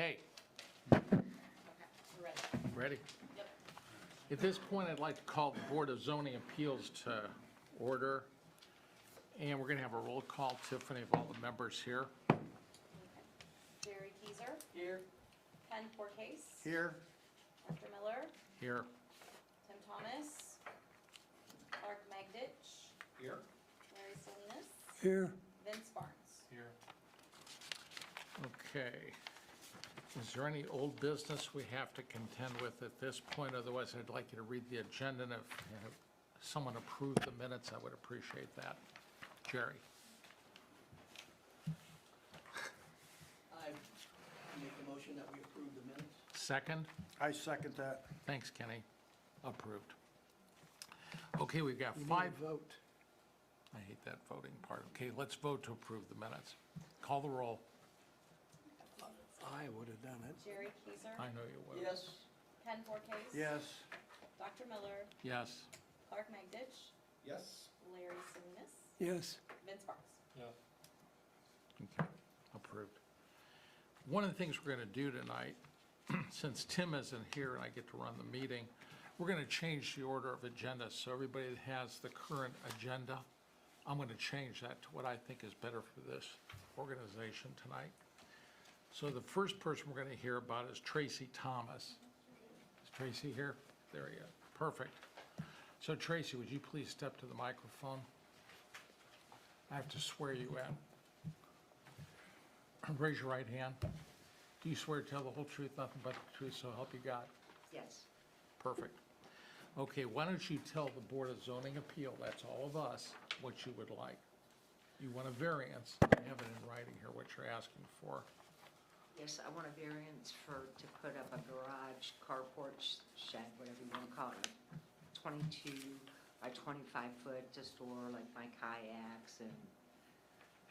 Okay, Okay, we're ready. ready? Yep. At this point, I'd like to call the Board of Zoning Appeals to order. And we're going to have a roll call, Tiffany, of all the members here. Okay. Jerry Keyser. Here. Ken Forcase. Here. Dr. Miller. Here. Tim Thomas. Clark Magditch. Here. Larry Salinas. Here. Vince Barnes. Here. Okay. Is there any old business we have to contend with at this point? Otherwise, I'd like you to read the agenda, and if someone approved the minutes, I would appreciate that. Jerry? I make a motion that we approve the minutes. Second? I second that. Thanks, Kenny. Approved. Okay, we've got You need five. a vote. I hate that voting part. Okay, let's vote to approve the minutes. Call the roll. I would have done it. Jerry Keyser. I know you will. Yes. Ken Forcase. Yes. Dr. Miller. Yes. Clark Magditch. Yes. Larry Salinas. Yes. Vince Barnes. Okay, approved. One of the things we're going to do tonight, since Tim isn't here and I get to run the meeting, we're going to change the order of agenda. So everybody that has the current agenda, I'm going to change that to what I think is better for this organization tonight. So the first person we're going to hear about is Tracy Thomas. Is Tracy here? There he is. Perfect. So Tracy, would you please step to the microphone? I have to swear you in. Raise your right hand. Do you swear to tell the whole truth, nothing but the truth, so help you God? Yes. Perfect. Okay, why don't you tell the Board of Zoning Appeal, that's all of us, what you would like? You want a variance, I have it in writing here, what you're asking for. Yes, I want a variance to put up a garage, carport, shed, whatever you want to call it, 22 by 25 foot to store like my kayaks and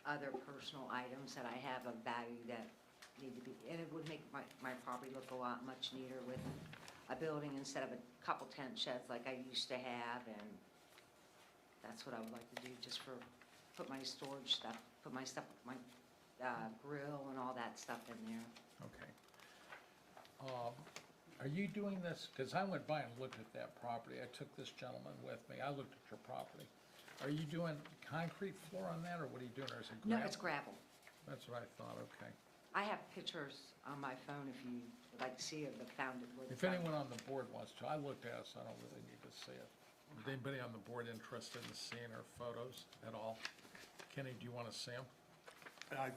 other personal items that I have of value that need to be, and it would make my property look a lot much neater with a building instead of a couple tent sheds like I used to have, and that's what I would like to do, just for, put my storage stuff, put my stuff, my grill and all that stuff in there. Okay. Are you doing this, because I went by and looked at that property, I took this gentleman with me, I looked at your property. Are you doing concrete floor on that, or what are you doing, or is it No, gravel? it's gravel. That's what I thought, okay. I have pictures on my phone if you would like to see of the founded. If anyone on the board wants to, I looked at it, so I don't really need to see it. Is anybody on the board interested in seeing our photos at all? Kenny, do you want to see them? I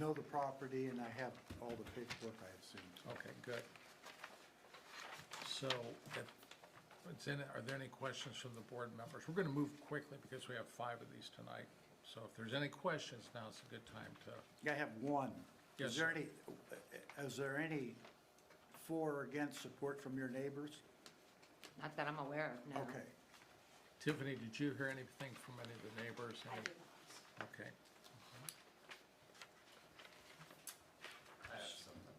know the property and I have all the paperwork I had seen. Okay, good. So, are there any questions from the board members? We're going to move quickly because we have 5 of these tonight. So if there's any questions, now's a good time to. I have one. Yes, Is there any for or against support from your neighbors? Not that I'm aware of, no. Okay. Tiffany, did you hear anything from any of the neighbors? I Any- did not. Okay. I have something.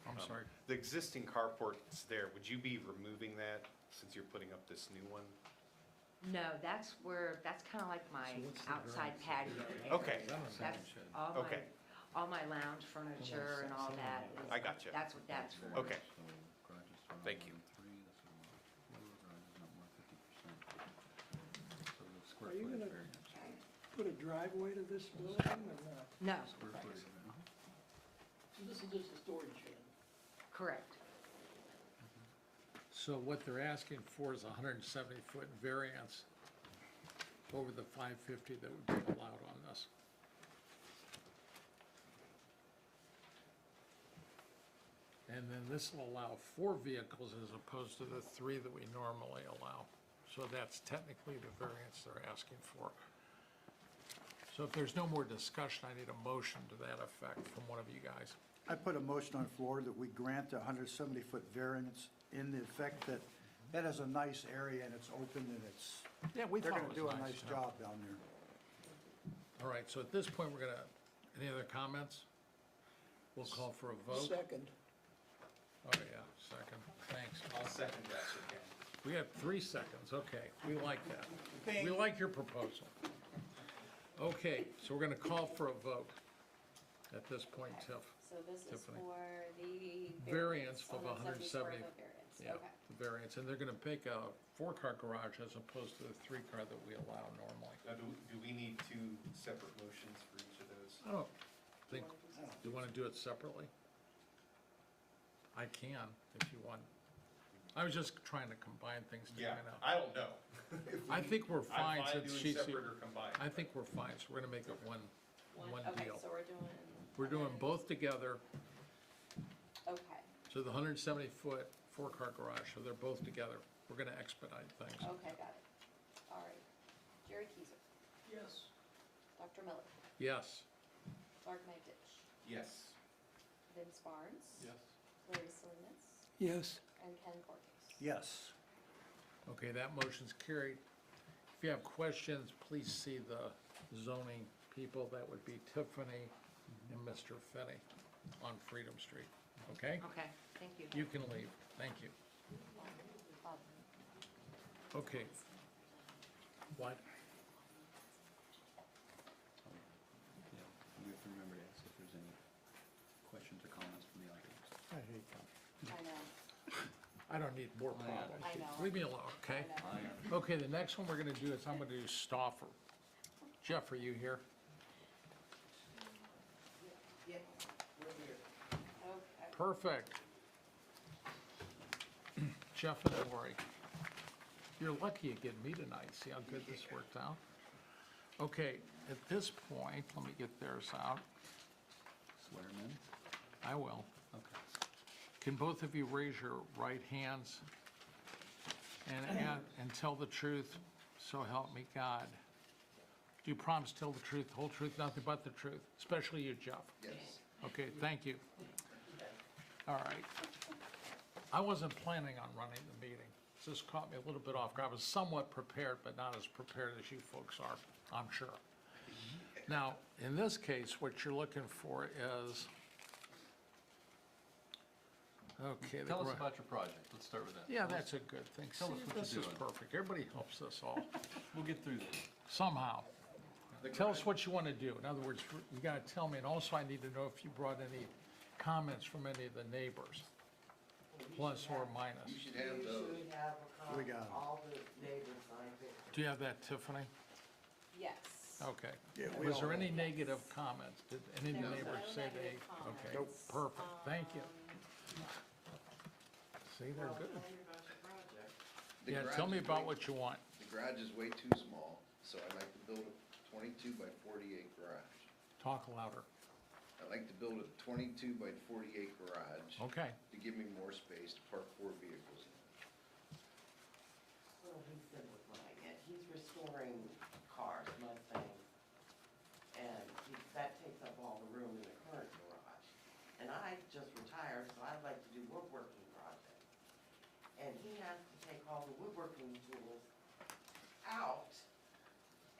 I'm sorry. The existing carport's there, would you be removing that since you're putting up this new one? No, that's kind of like my So what's the outside variance? patio area. Okay. That's Okay. all my lounge furniture and all that. I gotcha. That's what that's for. Okay. Thank you. Are you gonna put a driveway to this building or not? No, So this is just a storage shed? correct. So what they're asking for is a 170-foot variance over the 550 that would be allowed on this. And then this will allow 4 vehicles as opposed to the 3 that we normally allow. So that's technically the variance they're asking for. So if there's no more discussion, I need a motion to that effect from one of you guys. I put a motion on the floor that we grant a 170-foot variance in the effect that that is a nice area and it's open and it's, Yeah, we they're thought gonna it do was a nice, nice yeah. job down there. All right, so at this point, we're gonna, any other comments? We'll call for a vote. Second. Oh, yeah, second, thanks. I'll second that, Sir Ken. We have 3 seconds, okay, we like that. We like your proposal. Okay, so we're gonna call for a vote at this point, Tiff. So this is Tiffany. for the Variance of on the 170. 70 square foot variance, Yeah, okay. the variance, and they're gonna pick a 4-car garage as opposed to the 3-car that we allow normally. Now, do we need two separate motions for each of those? I don't think, you wanna do it separately? I can, if you want. I was just trying to combine things to Yeah, kind of, I don't know. If we I need- think we're fine I'm fine since doing she's separate here. or combined. I think we're fine, so we're gonna make it one Okay, deal. so we're doing. We're doing both together, Okay, so the 170-foot 4-car garage, so they're both together. We're gonna expedite things. okay, got it. All right. Jerry Keyser, Yes. Dr. Miller, Yes, Mark Magditch, Yes. Vince Barnes. Yes. Larry Salinas, Yes. and Ken Cordes. Yes. okay, that motion's carried. If you have questions, please see the zoning people. That would be Tiffany and Mr. Finney on Freedom Street, okay? Okay, thank you. You can leave, thank you. Okay. What? Yeah, we have to remember to ask if there's any questions or comments from the audience. I hate that. I know, I don't need more problems. I know. Leave me alone, okay? I know. Okay, the next one we're gonna do is I'm gonna do Stauffer. Jeff, are you here? Okay. Perfect. Jeff and Lori. You're lucky you get me tonight. See how good this worked out? Okay, at this point, let me get theirs out. Swear 'em in? I will. Okay. Can both of you raise your right hands and tell the truth, so help me God? Do you promise to tell the truth, the whole truth, nothing but the truth, especially you, Jeff? Yes. Okay, thank you. All right. I wasn't planning on running the meeting. This caught me a little bit off guard. I was somewhat prepared, but not as prepared as you folks are, I'm sure. Now, in this case, what you're looking for is, okay. the Tell us gra- about your project. Let's start with that. Yeah, Tell us- that's a good thing. tell us See, what you're this is doing. perfect. Everybody helps us all, We'll get through this. somehow. Tell us what you want to do. In other words, you got to tell me, and also I need to know if you brought any comments from any of the neighbors, plus or minus. You should have those. You should have We got 'em. all the neighbors signed it. Do you have that, Tiffany? Yes. Okay. Yeah, we Was all there have any negative comments? Did any of There the was neighbors no say they? negative Okay, comments. perfect, thank you. See, they're good. Tell me about your project. The Yeah, garage tell me is about way- what you want. The garage is way too small, so I'd like to build a 22 by 48 garage. Talk louder. I'd like to build a 22 by 48 garage Okay, to give me more space to park 4 vehicles in. Well, he's simplifying it. He's restoring cars, Mustangs. And that takes up all the room in the current garage. And I just retired, so I'd like to do woodworking projects. And he has to take all the woodworking tools out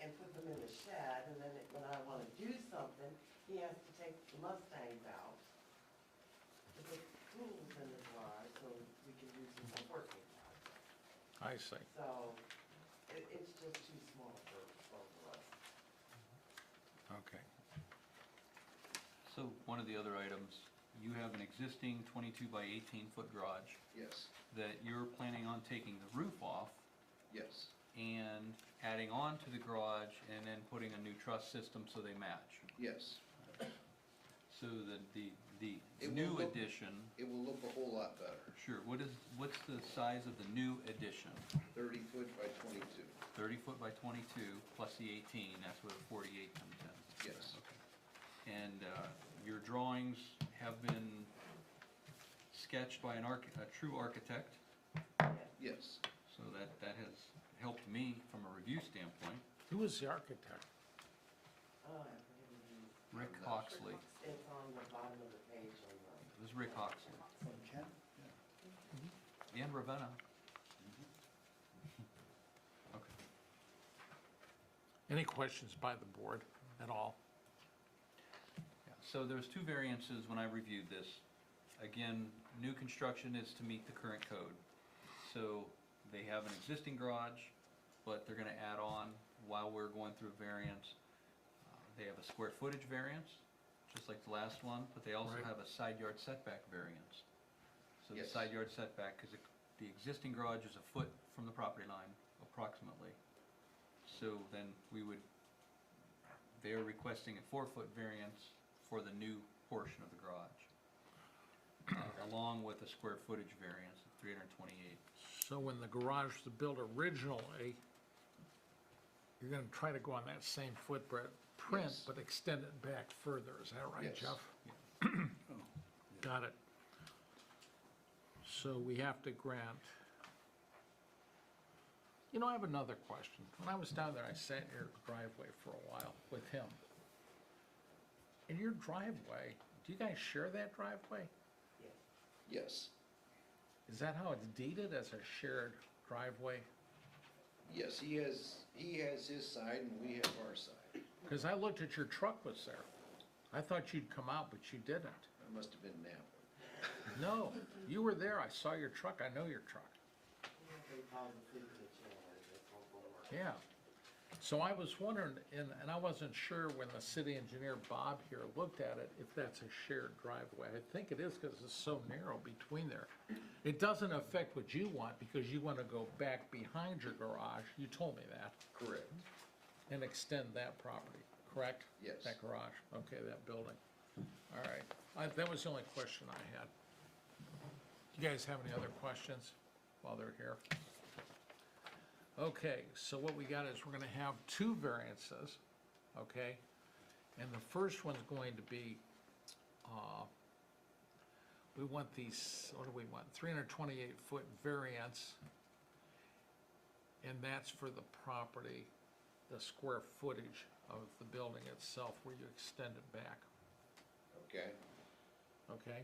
and put them in the shed, and then when I wanna do something, he has to take the Mustangs out to put tools in the garage, so we can do some woodworking projects. I see. So, it's just too small for both of us. Okay. So one of the other items, you have an existing 22 by 18-foot garage Yes, that you're planning on taking the roof off yes, and adding on to the garage and then putting a new truss system so they match. yes. So the It new will look- addition, It will look a whole lot better. sure, what's the size of the new addition? 30 foot by 22. 30 foot by 22 plus the 18, that's where the 48 comes in. Yes. Okay. And your drawings have been sketched by a true architect, Yes. so that has helped me from a review standpoint. Who was the architect? Oh, I forget what Rick Hoxley, it's on the bottom of the page on it was Rick Hoxley, From Ken? and Ravenna. Okay. Any questions by the board at all? Yeah, so there's two variances when I reviewed this. Again, new construction is to meet the current code. So they have an existing garage, but they're gonna add on while we're going through a variance. They have a square footage variance just like the last one, but they also Right. have a side yard setback variance. So the Yes. side yard setback, because the existing garage is a foot from the property line approximately. So then they're requesting a 4-foot variance for the new portion of the garage, along with a square footage variance of 328. So when the garage was built originally, you're gonna try to go on that same footprint, Yes. but extend it back further, is that right, Yes. Jeff? Got it. So we have to grant. You know, I have another question. When I was down there, I sat in your driveway for a while with him. In your driveway, do you guys share that driveway? Yes, Is that how it's deeded, as a shared driveway? yes, he has his side and we have our side. Because I looked at your truck was there. I thought you'd come out, but you didn't. I must have been napping. No, you were there. I saw your truck. I know your truck. They call the food kitchen, it's local work. Yeah. So I was wondering, and I wasn't sure when the city engineer Bob here looked at it, if that's a shared driveway. I think it is because it's so narrow between there. It doesn't affect what you want because you want to go back behind your garage. You told me that. Correct. And extend that property, correct? Yes. That garage, okay, that building. All right, that was the only question I had. You guys have any other questions while they're here? Okay, so what we got is we're gonna have 2 variances, okay? And the first one's going to be, we want these, what do we want? 328-foot variance. And that's for the property, the square footage of the building itself where you extend it back, Okay, okay?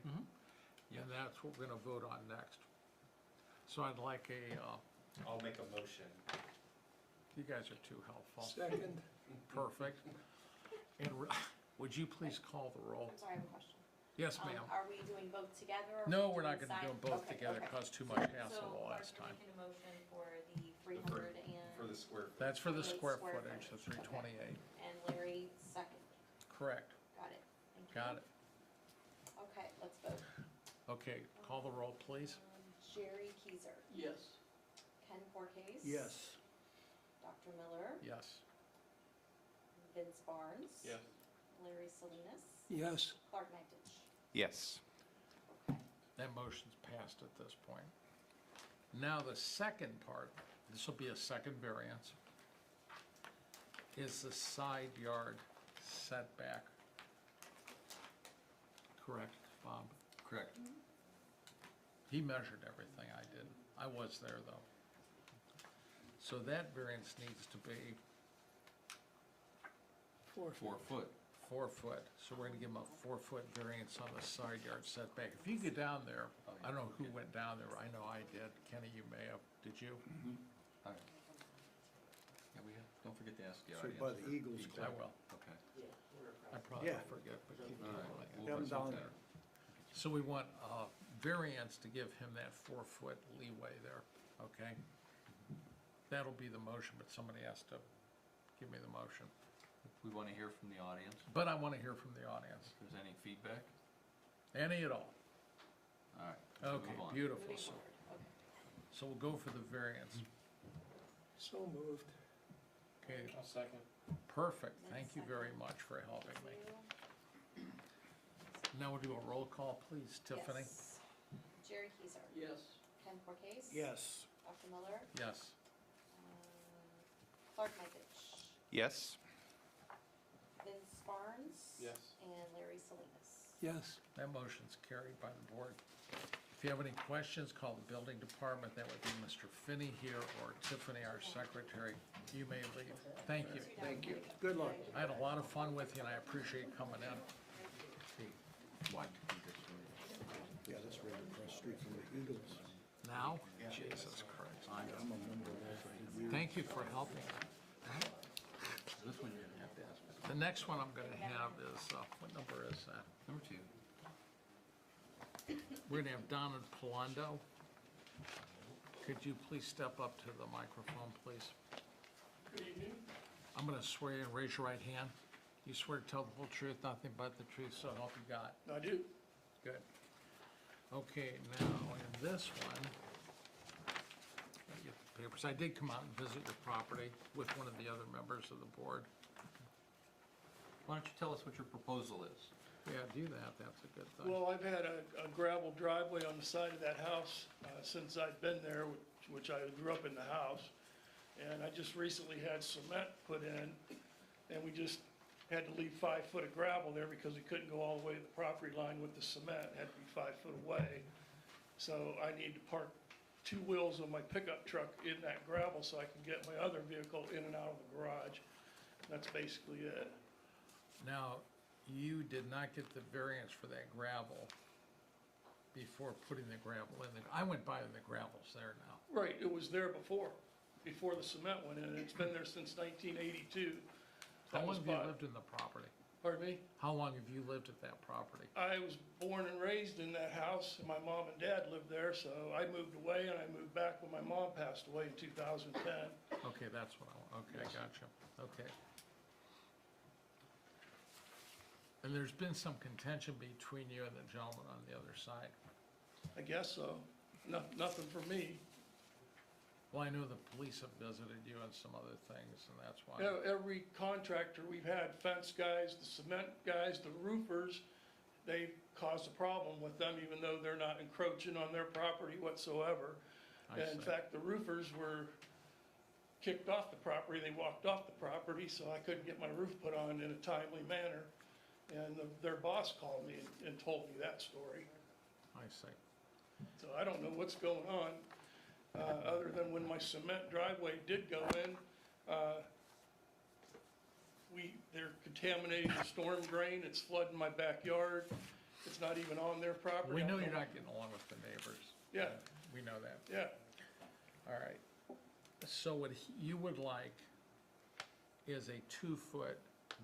Yes. And that's what we're gonna vote on next. So I'd like I'll make a motion. you guys are too helpful. Second, Perfect. And would you please call the roll? I'm sorry, I have a question. Yes, ma'am. Are we doing both together? or No, we we're not doing gonna do them side- both okay, together, okay. caused too much hassle the So last Clark, time. you're making a motion for the 300 For the square. foot. That's for the the square square footage, the footage, okay. 328. and Larry second. Correct, Got it. Thank you. got it. Okay, let's vote. Okay, call the roll, please. Jerry Keyser, yes. Ken Forcase. Yes. Dr. Miller, Yes. Vince Barnes. Yes. Larry Salinas, Yes, Clark Nightich. Yes. Okay. That motion's passed at this point. Now, the second part, this will be a second variance, is the side yard setback. Correct, Bob? Correct. He measured everything, I didn't. I was there, though. So that variance needs to be 4 4 foot. 4 foot. So we're gonna give him a 4-foot variance on the side yard setback. If you get down there, I don't know who went down there, I know I did. Kenny, you may have, did you? All right. Yeah, don't forget to ask the So audience. by the Eagles I Club. will. Okay. Yeah, we're I across. probably Yeah. will forget, but keep All right. going. We'll Have 'em put down something- there. So we want a variance to give him that 4-foot leeway there, okay? That'll be the motion, but somebody has to give me the motion. We want to hear from the audience, But I want to hear from the audience, if there's any feedback. any at all. All right. Okay, move on. beautiful. Moving So, forward, okay. so we'll go for the variance. So moved. Okay, I'll second. perfect. Then Thank you second. very much for helping me. Thank Now we'll do a roll call, please. you. Tiffany? Yes. Jerry Keyser. Yes. Ken Forcase. Yes. Dr. Miller. Yes. Clark Nightich. Yes. Vince Barnes. Yes. And Larry Salinas. Yes. That motion's carried by the board. If you have any questions, call the building department. That would be Mr. Finney here or Tiffany, our secretary. You may leave. Thank you. thank you. Good luck. I had a lot of fun with you, and I appreciate coming in. What? Yeah, that's right across the street from the Eagles. Now? Jesus Christ. I'm a member of that for years. Thank you for helping. This one you're going to have to ask. The next one I'm gonna have is, what number is that? Number 2. We're gonna have Donna Polando. Could you please step up to the microphone, please? Good evening. I'm gonna swear you and raise your right hand. You swear to tell the whole truth, nothing but the truth, so help you God. I do. Good. Okay, now, in this one, let me get the papers. I did come out and visit your property with one of the other members of the board. Why don't you tell us what your proposal is? Yeah, do that, that's a good thing. Well, I've had a gravel driveway on the side of that house since I've been there, which I grew up in the house. And I just recently had cement put in, and we just had to leave 5 foot of gravel there because we couldn't go all the way to the property line with the cement, it had to be 5 foot away. So I need to park 2 wheels of my pickup truck in that gravel so I can get my other vehicle in and out of the garage. That's basically it. Now, you did not get the variance for that gravel before putting the gravel in. I went by and the gravel's there now. Right, it was there before the cement went in, and it's been there since 1982. How That was long have you bought- lived in the property? Pardon me? How long have you lived at that property? I was born and raised in that house, and my mom and dad lived there, so I moved away, and I moved back when my mom passed away in 2010. Okay, that's what okay, I got you, okay. And there's been some contention between you and the gentleman on the other side. I guess so. Nothing for me. Well, I know the police have visited you and some other things, and that's why. Every contractor we've had, fence guys, the cement guys, the roofers, they've caused a problem with them, even though they're not encroaching on their property whatsoever. I And in see. fact, the roofers were kicked off the property, they walked off the property, so I couldn't get my roof put on in a timely manner. And their boss called me and told me that story. I see. So I don't know what's going on, other than when my cement driveway did go in, they're contaminating the storm drain, it's flooding my backyard, it's not even on their property. We I know don't you're not getting along with the neighbors. Yeah. We know that. Yeah, All right. So what you would like is a 2-foot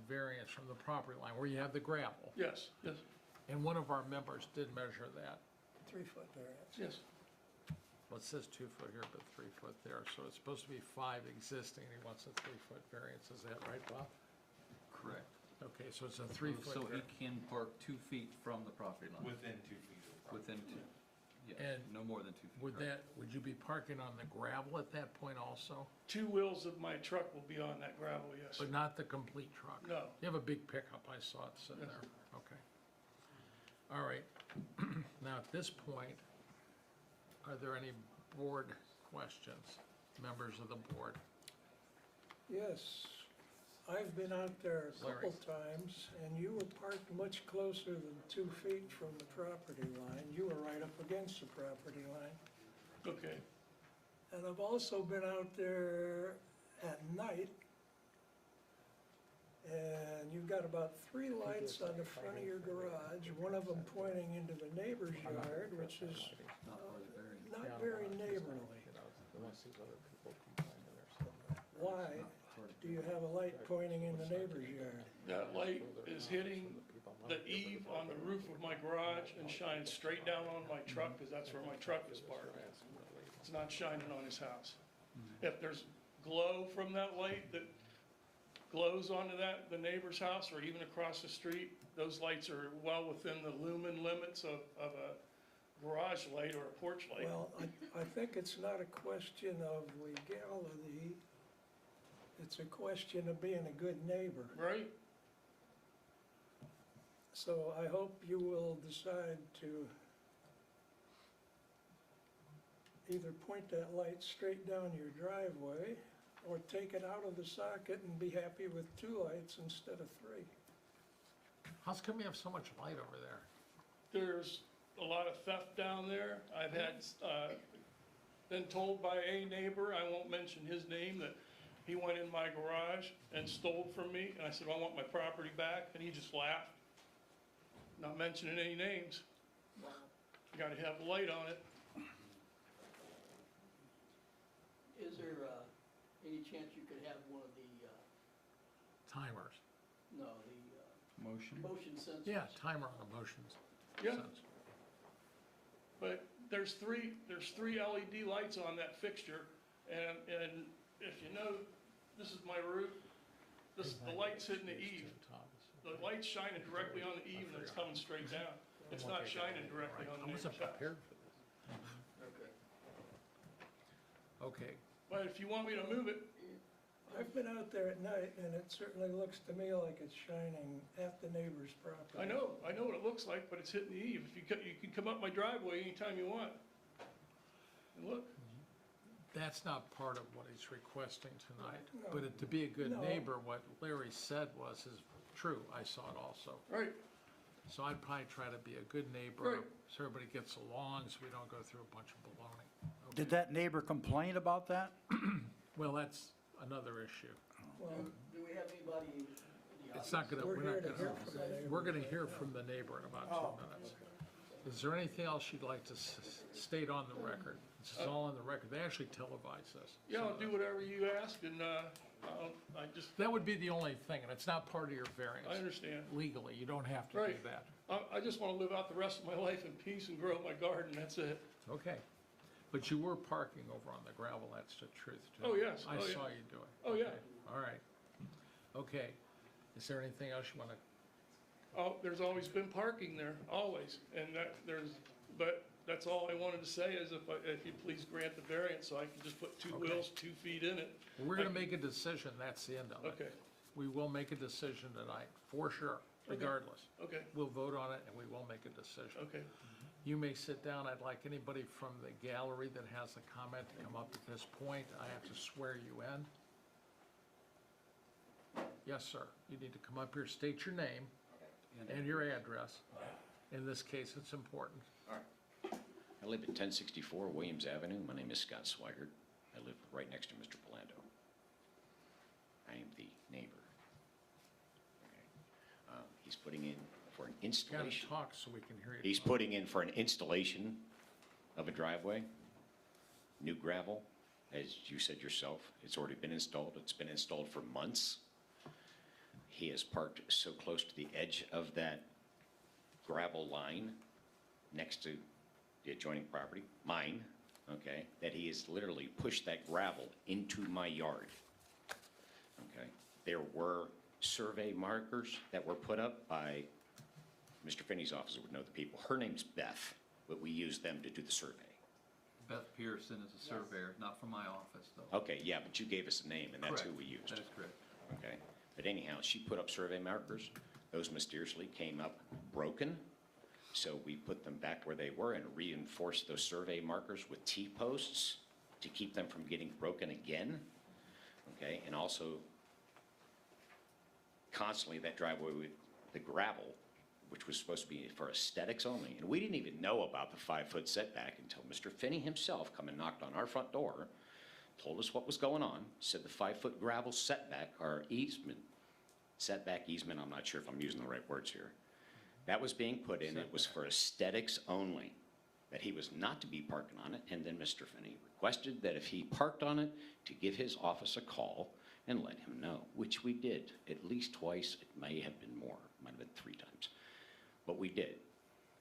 variance from the property line where you have the gravel. yes, yes, And one of our members did measure that. 3-foot variance. Yes, Well, it says 2 foot here, but 3 foot there. So it's supposed to be 5 existing, and he wants a 3-foot variance. Is that right, Bob? Correct. Okay, so it's a 3-foot So he variance. can park 2 feet from the property line. Within 2 feet of the property. Within 2, yes, And no more than 2 feet. Would correct. would you be parking on the gravel at that point also? 2 wheels of my truck will be on that gravel, yes. But not the complete truck? No. You have a big pickup, I saw it sitting Yes. there. Okay. All right. Now, at this point, are there any board questions, members of the board? Yes, I've been out there a couple Larry. times, and you were parked much closer than 2 feet from the property line. You were right up against the property line. Okay, And I've also been out there at night, and you've got about 3 lights on the front of your garage, one of them pointing into the neighbor's yard, which is Not part of the variance. not very neighborly. Unless these other people complain to their stuff. Why do you have a light pointing in the neighbor's yard? that light is hitting the eave on the roof of my garage and shines straight down on my truck, because that's where my truck is parked. It's not shining on his house. If there's glow from that light that glows onto the neighbor's house, or even across the street, those lights are well within the lumen limits of a garage light or a porch light. Well, I think it's not a question of legality, it's a question of being a good neighbor. Right? So I hope you will decide to either point that light straight down your driveway or take it out of the socket and be happy with 2 lights instead of 3. How's come you have so much light over there? There's a lot of theft down there. I've had, been told by a neighbor, I won't mention his name, that he went in my garage and stole from me, and I said, I want my property back, and he just laughed. Not mentioning any names. You gotta have a light on it. Is there any chance you could have one of the, Timers. no, Motion? the motion sensors? Yeah, timer on the motions. Yeah. But there's three LED lights on that fixture, and if you know, this is my roof, the light's hitting the eave. The light's shining directly on the eave and it's coming straight down. It's not shining directly on the I neighbor's wasn't house. prepared for this. Okay, But if you want me to move it, I've been out there at night, and it certainly looks to me like it's shining at the neighbor's property. I know what it looks like, but it's hitting the eave. If you can come up my driveway anytime you want. And look, that's not part of what he's requesting tonight. No. But to be a good No. neighbor, what Larry said is true. I saw it also. right, So I'd probably try to be a good neighbor, Right. so everybody gets along, so we don't go through a bunch of baloney. Okay. Did that neighbor complain about that? Well, that's another issue. Well, Do we have anybody in the It's not gonna, we're we're here not to hear gonna, from the neighbor. we're gonna hear from the neighbor in about Oh, 2 minutes. Is there anything else you'd like to state on the record? This is all on the record. They actually televise this. yeah, I'll do whatever you ask and, That would be the only thing, and it's not part of your variance. I understand. Legally, you don't have to do Right. that. I just wanna live out the rest of my life in peace and grow my garden, that's it. Okay. But you were parking over on the gravel, that's the truth, too. Oh, yes. I Oh, yeah. saw you do it. Oh, yeah. Okay. All right. Okay. Is there anything else you want to, Oh, there's always been parking there, always, and but that's all I wanted to say is if you please grant the variance, so I can just put two Okay. wheels, 2 feet in it. we're going to make a decision, that's the end of it. Okay, We will make a decision tonight, for sure, regardless. okay, We'll vote on it, and we will make a decision. okay. You may sit down. I'd like anybody from the gallery that has a comment to come up at this point. I have to swear you in. Yes, sir. You need to come up here, state your name and your address. In this case, it's important. All right. I live at 1064 Williams Avenue. My name is Scott Swigert. I live right next to Mr. Polando. I am the neighbor. Okay. He's putting in for an Got to installation. talk so we can hear you. He's putting in for an installation of a driveway, new gravel. As you said yourself, it's already been installed. It's been installed for months. He has parked so close to the edge of that gravel line next to the adjoining property, mine, okay, that he has literally pushed that gravel into my yard. Okay, there were survey markers that were put up by Mr. Finney's office, would know the people. Her name's Beth, but we use them to do the survey. Beth Pearson is a surveyor, not from my office, though. Okay, yeah, but you gave us a name, and that's who Correct. we used. That is correct. Okay, but anyhow, she put up survey markers. Those mysteriously came up broken. So we put them back where they were and reinforced those survey markers with T-posts to keep them from getting broken again. Okay, and also constantly that driveway with the gravel, which was supposed to be for aesthetics only. And we didn't even know about the 5-foot setback until Mr. Finney himself come and knocked on our front door, told us what was going on, said the 5-foot gravel setback or easement, setback easement, I'm not sure if I'm using the right words here. That was being put in, it was for aesthetics only, that he was not to be parking on it, and then Mr. Finney requested that if he parked on it, to give his office a call and let him know, which we did at least twice, it may have been more, might have been 3 times, but we did.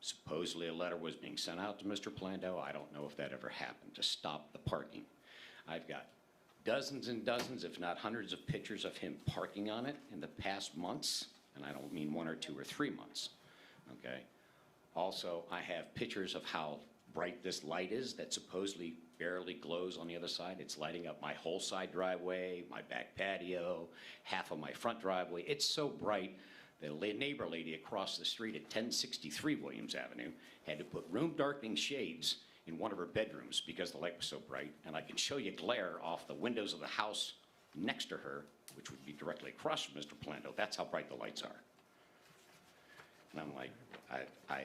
Supposedly a letter was being sent out to Mr. Polando, I don't know if that ever happened, to stop the parking. I've got dozens and dozens, if not hundreds of pictures of him parking on it in the past months, and I don't mean 1 or 2 or 3 months. Okay. Also, I have pictures of how bright this light is that supposedly barely glows on the other side. It's lighting up my whole side driveway, my back patio, half of my front driveway. It's so bright, the neighbor lady across the street at 1063 Williams Avenue had to put room darkening shades in one of her bedrooms because the light was so bright. And I can show you glare off the windows of the house next to her, which would be directly across from Mr. Polando. That's how bright the lights are. And I'm like, I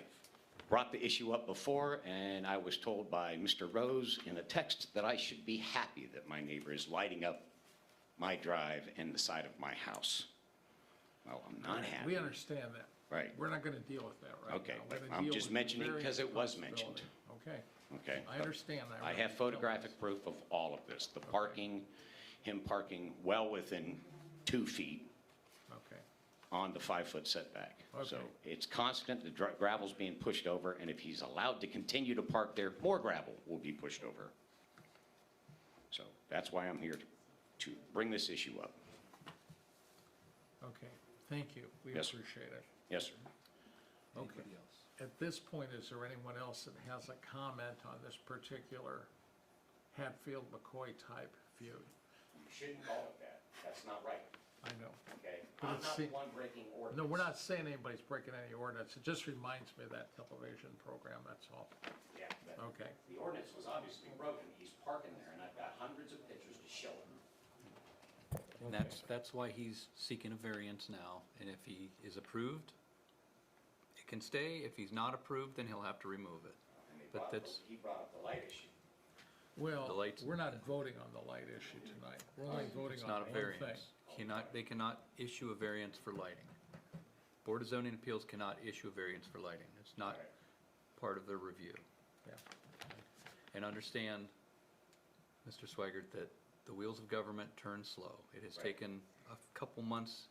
brought the issue up before, and I was told by Mr. Rose in a text that I should be happy that my neighbor is lighting up my drive and the side of my house. Well, I'm not happy. We understand that. Right. We're not going to deal with that right Okay, now. We're but gonna I'm deal just with mentioning various because it was mentioned. possibility. Okay, Okay. I understand that. I have photographic proof of all of this, the parking, him parking well within 2 feet Okay, on the 5-foot setback. So Okay. it's constant, the gravel's being pushed over, and if he's allowed to continue to park there, more gravel will be pushed over. So that's why I'm here to bring this issue up. Thank you, we Yes, sir. appreciate it. Yes, sir. Okay. Anybody else? At this point, is there anyone else that has a comment on this particular Hatfield-McCoy type feud? You shouldn't call it that. That's not right, I know. okay? But I'm it's not the se- one breaking ordinance. No, we're not saying anybody's breaking any ordinance, it just reminds me of that television program, that's all. Yeah, but Okay, the ordinance was obviously broken. He's parking there, and I've got hundreds of pictures to show him. And that's why he's seeking a variance now, and if he is approved, it can stay. If he's not approved, then he'll have to remove it. And they But he brought up the light issue. well, The lights- we're not voting on the light issue tonight, we're only voting It's on not a one thing. variance. They cannot issue a variance for lighting. Board of Zoning Appeals cannot issue a variance for lighting. It's not Right. part of their review. Yeah. And understand, Mr. Swigert, that the wheels of government turn slow. It has Right. taken a couple months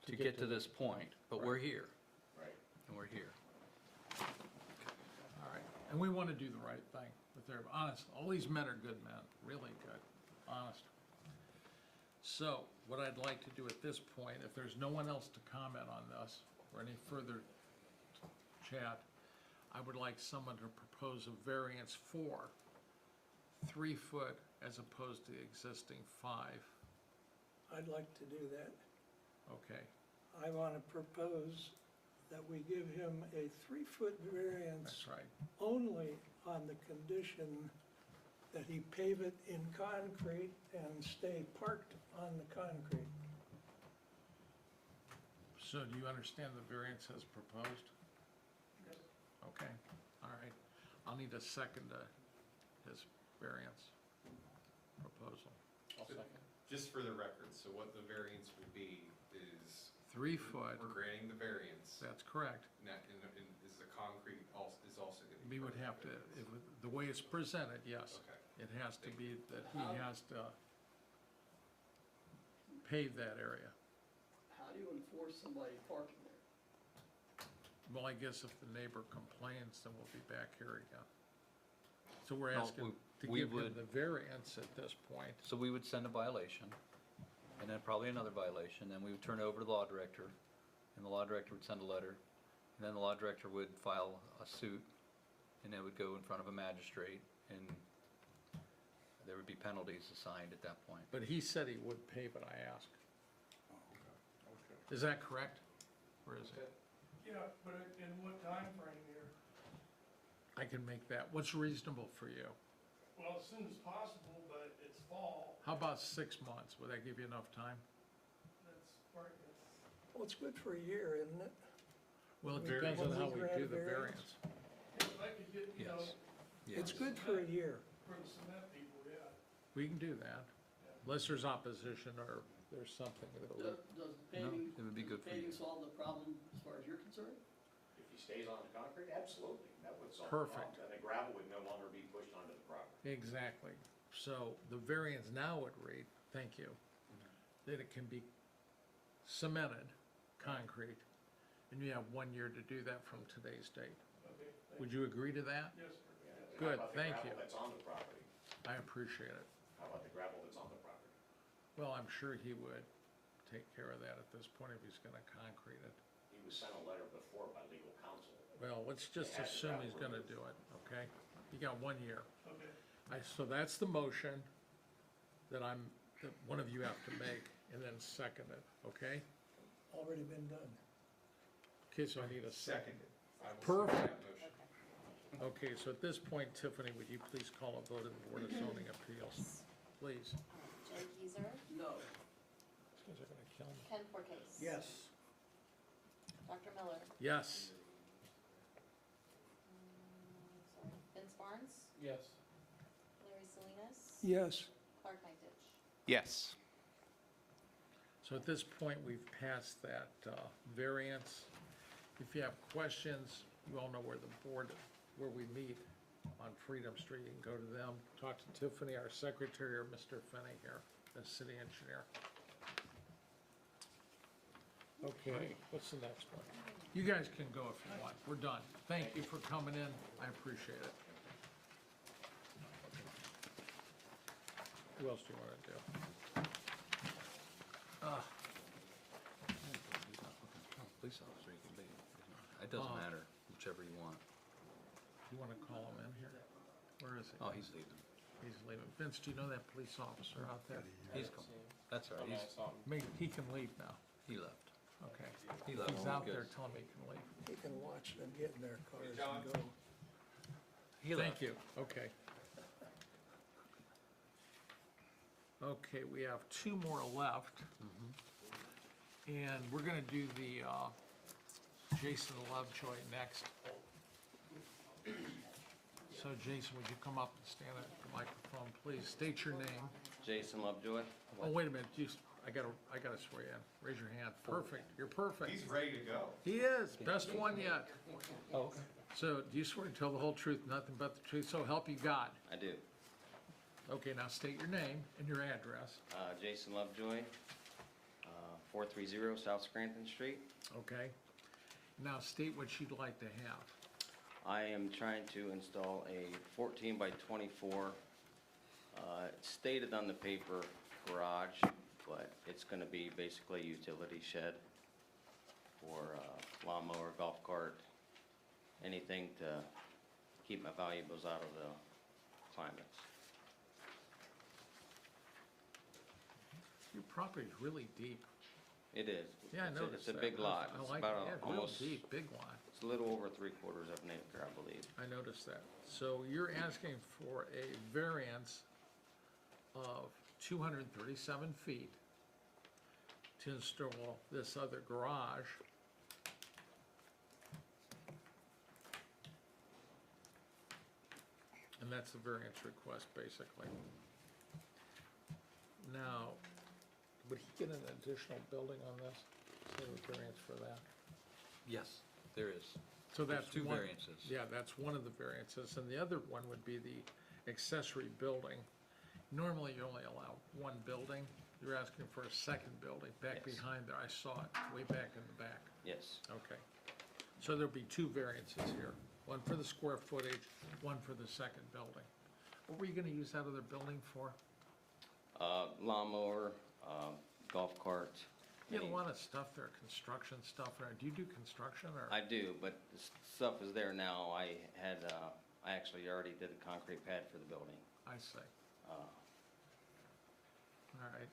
To to get get to to this point, but we're here, Right. and we're here. All right, and we want to do the right thing, but they're honest, all these men are good men, really good, honest. So, what I'd like to do at this point, if there's no one else to comment on this, or any further chat, I would like someone to propose a variance for 3 foot as opposed to the existing 5. I'd like to do that. Okay, I want to propose that we give him a 3-foot variance that's right. only on the condition that he pave it in concrete and stay parked on the concrete. So do you understand the variance as proposed? Okay, all right. I'll need a second to his variance proposal. Just for the record, so what the variance would be is 3 foot, we're granting the variance. that's correct. And is the concrete is also going to be? We would have to, the way it's presented, yes. Okay. It has to be that he has to pave that area. How do you enforce somebody parking there? Well, I guess if the neighbor complains, then we'll be back here again. So we're No, asking to we give him would- the variance at this point. So we would send a violation, and then probably another violation, then we would turn it over to the law director, and the law director would send a letter, and then the law director would file a suit, and it would go in front of a magistrate, and there would be penalties assigned at that point. But he said he would pave it, I asked. Is that correct? Or is it? Yeah, but in what time frame here? I can make that. What's reasonable for you? Well, as soon as possible, but it's fall. How about 6 months? Would that give you enough time? That's part, Well, it's good for a year, isn't it? Well, it Very- depends on how When we we grant do the variance. variance. if I could get, you know, Yes. It's Yes. good for a year. for the cement people, yeah. We can do that, unless there's opposition or there's something that will. Does paving, it would be good for paving you. solve the problem as far as you're concerned? If he stays on the concrete, absolutely, that would solve the Perfect. problem. And the gravel would no longer be pushed onto the property. Exactly. So the variance now would read, thank you, that it can be cemented, concrete, and you have 1 year to do that from today's date. Okay, Would you agree to that? yes, sir. Yeah. And Good, How about thank the you. gravel that's on the property? I appreciate it. How about the gravel that's on the property? Well, I'm sure he would take care of that at this point if he's gonna concrete it. He was sent a letter before by legal counsel. Well, let's just They had the assume he's gravel gonna do it, okay? You got 1 year. Okay. So that's the motion that that one of you have to make and then second it, okay? Already been done. Okay, so I need a second. Seconded. I will second that Perfect. motion. Okay, so at this point, Tiffany, would you please call a vote of the Board of Zoning Appeals? Please. Jay Geezer, No. These guys are gonna kill me. Ken Forcase. Yes. Dr. Miller, Yes. sorry, Vince Barnes, Yes. Larry Salinas, Yes. Clark Nightich. Yes. So at this point, we've passed that variance. If you have questions, you all know where where we meet on Freedom Street. You can go to them, talk to Tiffany, our secretary, or Mr. Finney here, the city engineer. Okay, what's the next one? You guys can go if you want. We're done. Thank you for coming in. I appreciate it. Who else do you want to do? police officer, you can be. It doesn't matter, whichever you want. You want to call him in here? Where is he? Oh, he's leaving. He's leaving. Vince, do you know that police officer out there? He's coming. That's all right, Maybe he can leave now. he left. Okay. He left. He's out there, tell him he can leave. He can watch them get in their cars and go. Thank you, okay. Okay, we have two more left. And we're gonna do the Jason Lovejoy next. So Jason, would you come up and stand at the microphone, please? State your name. Jason Lovejoy. Oh, wait a minute, I gotta swear you in. Raise your hand. Perfect, you're perfect. He's ready to go. He is, best one yet. Oh, okay. So do you swear to tell the whole truth, nothing but the truth, so help you God? I do. Okay, now state your name and your address, Jason Lovejoy, 430 South Scranton Street. okay? Now state what you'd like to have. I am trying to install a 14 by 24, it's stated on the paper garage, but it's gonna be basically a utility shed for lawnmower, golf cart, anything to keep my valuables out of the climates. Your property's really deep. It is. Yeah, I It's a- noticed It's a that. big lot. I It's like, about yeah, a- real almost, deep, big lot. it's a little over 3/4 of an acre, I believe. I noticed that. So you're asking for a variance of 237 feet to install this other garage. And that's the variance request, basically. Now, would he get an additional building on this? Is there a variance for that? Yes, there is. So There's that's two one- variances. Yeah, that's one of the variances, and the other one would be the accessory building. Normally, you only allow one building. You're asking for a second building back Yes. behind there. I saw it, way back in the back. Yes. Okay. So there'll be two variances here, one for the square footage, one for the second building. What were you gonna use that other building for? Lawnmower, golf cart. You had a any- lot of stuff there, construction stuff, right? Do you do construction, or? I do, but the stuff is there now. I had, I actually already did the concrete pad for the building. I see. Uh, All right.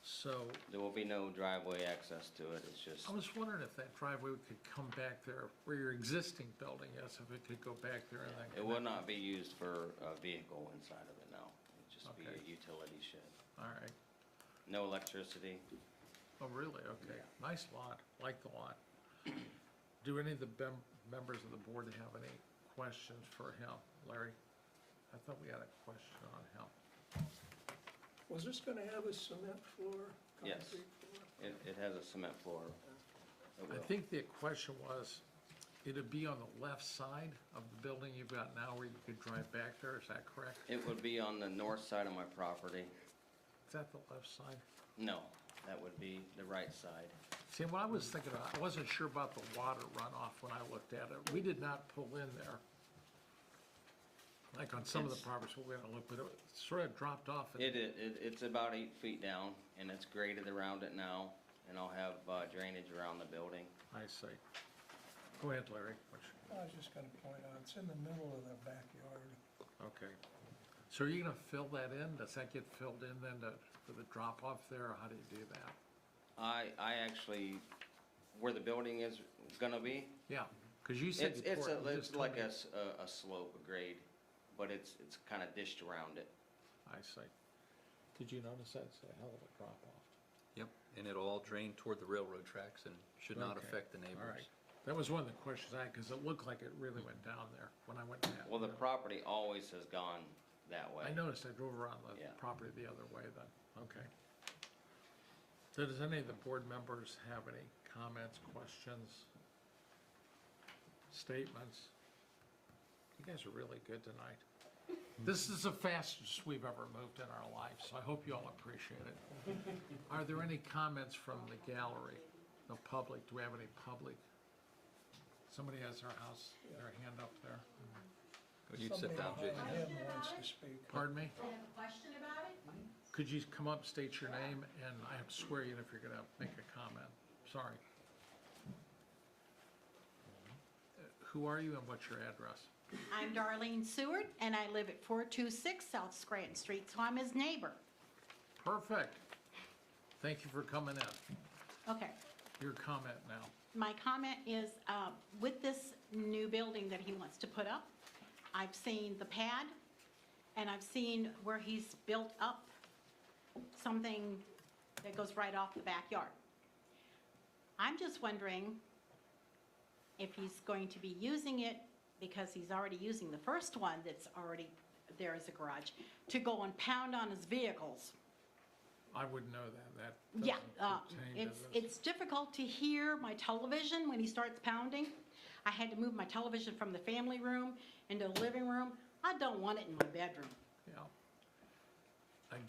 So, There will be no driveway access to it. It's just, I was wondering if that driveway could come back there where your existing building is, if it could go back there and then. it will connect. not be used for a vehicle inside of it, no. It'll just be a Okay. utility shed. All right. No electricity. Oh, really? Okay. Yeah. Nice lot. Like the lot. Do any of the members of the board have any questions for him? Larry? I thought we had a question on him. Was this gonna have a cement floor? Yes. Concrete floor? It has a cement floor. It I will. think the question was, it'd be on the left side of the building you've got now where you could drive back there, is that correct? It would be on the north side of my property. Is that the left side? No, that would be the right side. See, what I was thinking about, I wasn't sure about the water runoff when I looked at it. We did not pull in there. Like on some of the It's- properties we went and looked, but it sort of dropped off. It's about 8 feet down, and it's graded around it now, and I'll have drainage around the building. I see. Go ahead, Larry. I was just gonna point out, it's in the middle of the backyard. Okay. So are you gonna fill that in? Does that get filled in then for the drop off there, or how do you do that? I actually, where the building is gonna be, Yeah, because you said. it's before, you it's just like told me- a slope, a grade, but it's kind of dished around it. I see. Did you notice that? It's a hell of a drop off. Yep, and it'll all drain toward the railroad tracks and should not Okay. affect the All neighbors. right. That was one of the questions I had, because it looked like it really went down there when I went down. Well, the property always has gone that way. I noticed I drove around the Yeah. property the other way then. Okay. So does any of the board members have any comments, questions, statements? You guys are really good tonight. This is the fastest we've ever moved in our life, so I hope you all appreciate it. Are there any comments from the gallery, the public? Do we have any public? Somebody has their hand up there. You'd sit down, Somebody Jason. behind him wants to speak. Pardon me? I have a question about it. Could you come up, state your name, and I have to swear you in if you're gonna make a comment. Sorry. Who are you and what's your address? I'm Darlene Seward, and I live at 426 South Scranton Street, so I'm his neighbor. Perfect. Thank you for coming in. Okay, Your comment now. my comment is, with this new building that he wants to put up, I've seen the pad, and I've seen where he's built up something that goes right off the backyard. I'm just wondering if he's going to be using it, because he's already using the first one that's already there as a garage, to go and pound on his vehicles. I wouldn't know that. That Yeah, doesn't pertain to this. it's difficult to hear my television when he starts pounding. I had to move my television from the family room into the living room. I don't want it in my bedroom. Yeah.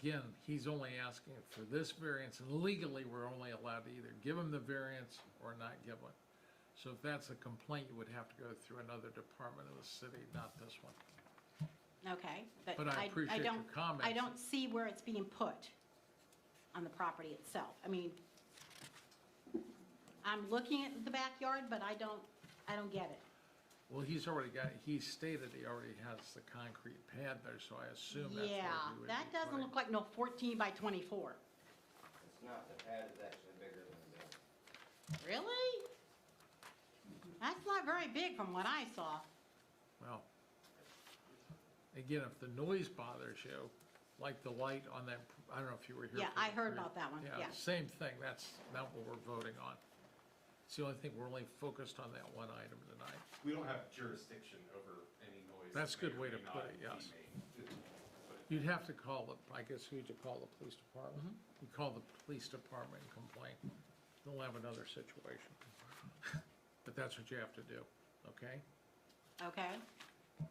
Again, he's only asking for this variance, and legally, we're only allowed to either give him the variance or not give one. So if that's a complaint, you would have to go through another department of the city, not this one. Okay, But I appreciate your comments. I don't see where it's being put on the property itself. I mean, I'm looking at the backyard, but I don't get it. Well, he stated he already has the concrete pad there, so I assume that's where he Yeah, would be that doesn't putting. look like no 14 by 24. It's not, the pad is actually bigger than the building. Really? That's not very big from what I saw. Well, again, if the noise bothers you, like the light on that, I don't know if you were here. Yeah, for I the heard pre- about that one, yeah. Same thing, that's not what we're voting on. It's the only thing, we're only focused on that one item tonight. We don't have jurisdiction over any noise. That's a good that may way or to may put not it, be yes. made. You'd have to call the, I guess, who'd you call, the police department? You call the police department and complain. They'll have another situation. But that's what you have to do, okay? Okay?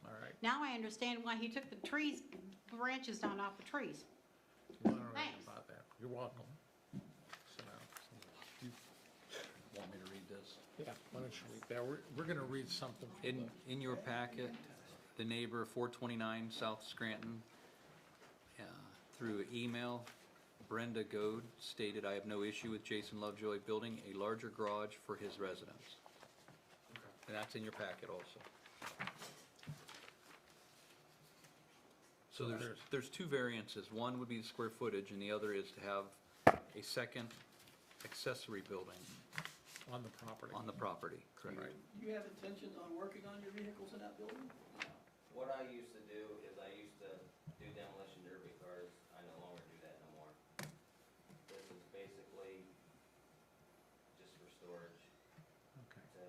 All right. Now I understand why he took the branches down off the trees. Well, I don't know Thanks. about that. You're welcome. Sit down. You want me to read this? Yeah, why don't you read that? We're gonna read something from In your packet, the neighbor, 429 South Scranton, through email, Brenda Goad stated, "I have no issue with Jason Lovejoy building a larger garage for his residence." And that's in your packet also. So there's two variances. One would be the square footage, and the other is to have a second accessory building on the property. on the property. Right. Do you have intentions on working on your vehicles in that building? What I used to do is I used to do demolition derby cars. I no longer do that no more. This is basically just for storage, Okay. to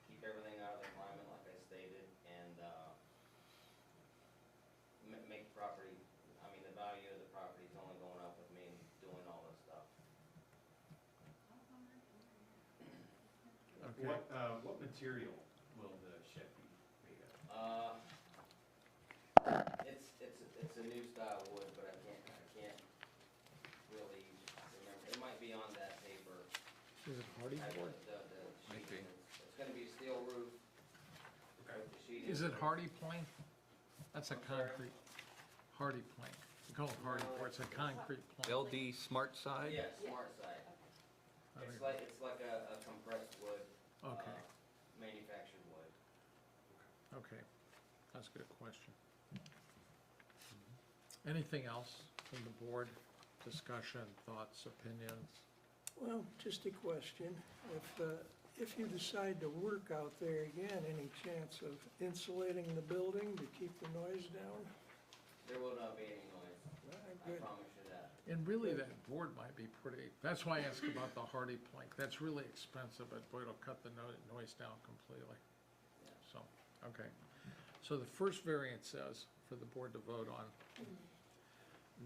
keep everything out of the environment like I stated, and, make property, I mean, the value of the property is only going up with me doing all this stuff. Okay. What material will the shed be made of? It's a new style wood, but I can't really remember. It might be on that paper. Is it hardy I have board? the Might sheet. be. It's gonna be steel roof. Okay. with the sheet Is in it hardy plank? That's a I'm sorry? concrete, hardy plank. We call it hardy board, it's a concrete plank. LD Smart Side? Yeah, smart side. I It's think- like a compressed wood. Okay. Manufactured wood. Okay, that's a good question. Anything else from the board? Discussion, thoughts, opinions? Well, just a question. If you decide to work out there again, any chance of insulating the building to keep the noise down? There will not be any noise. I Good. promise you that. And really, that board might be pretty, that's why I asked about the hardy plank. That's really expensive, but boy, it'll cut the noise down completely. So, okay. So the first variance says, for the board to vote on,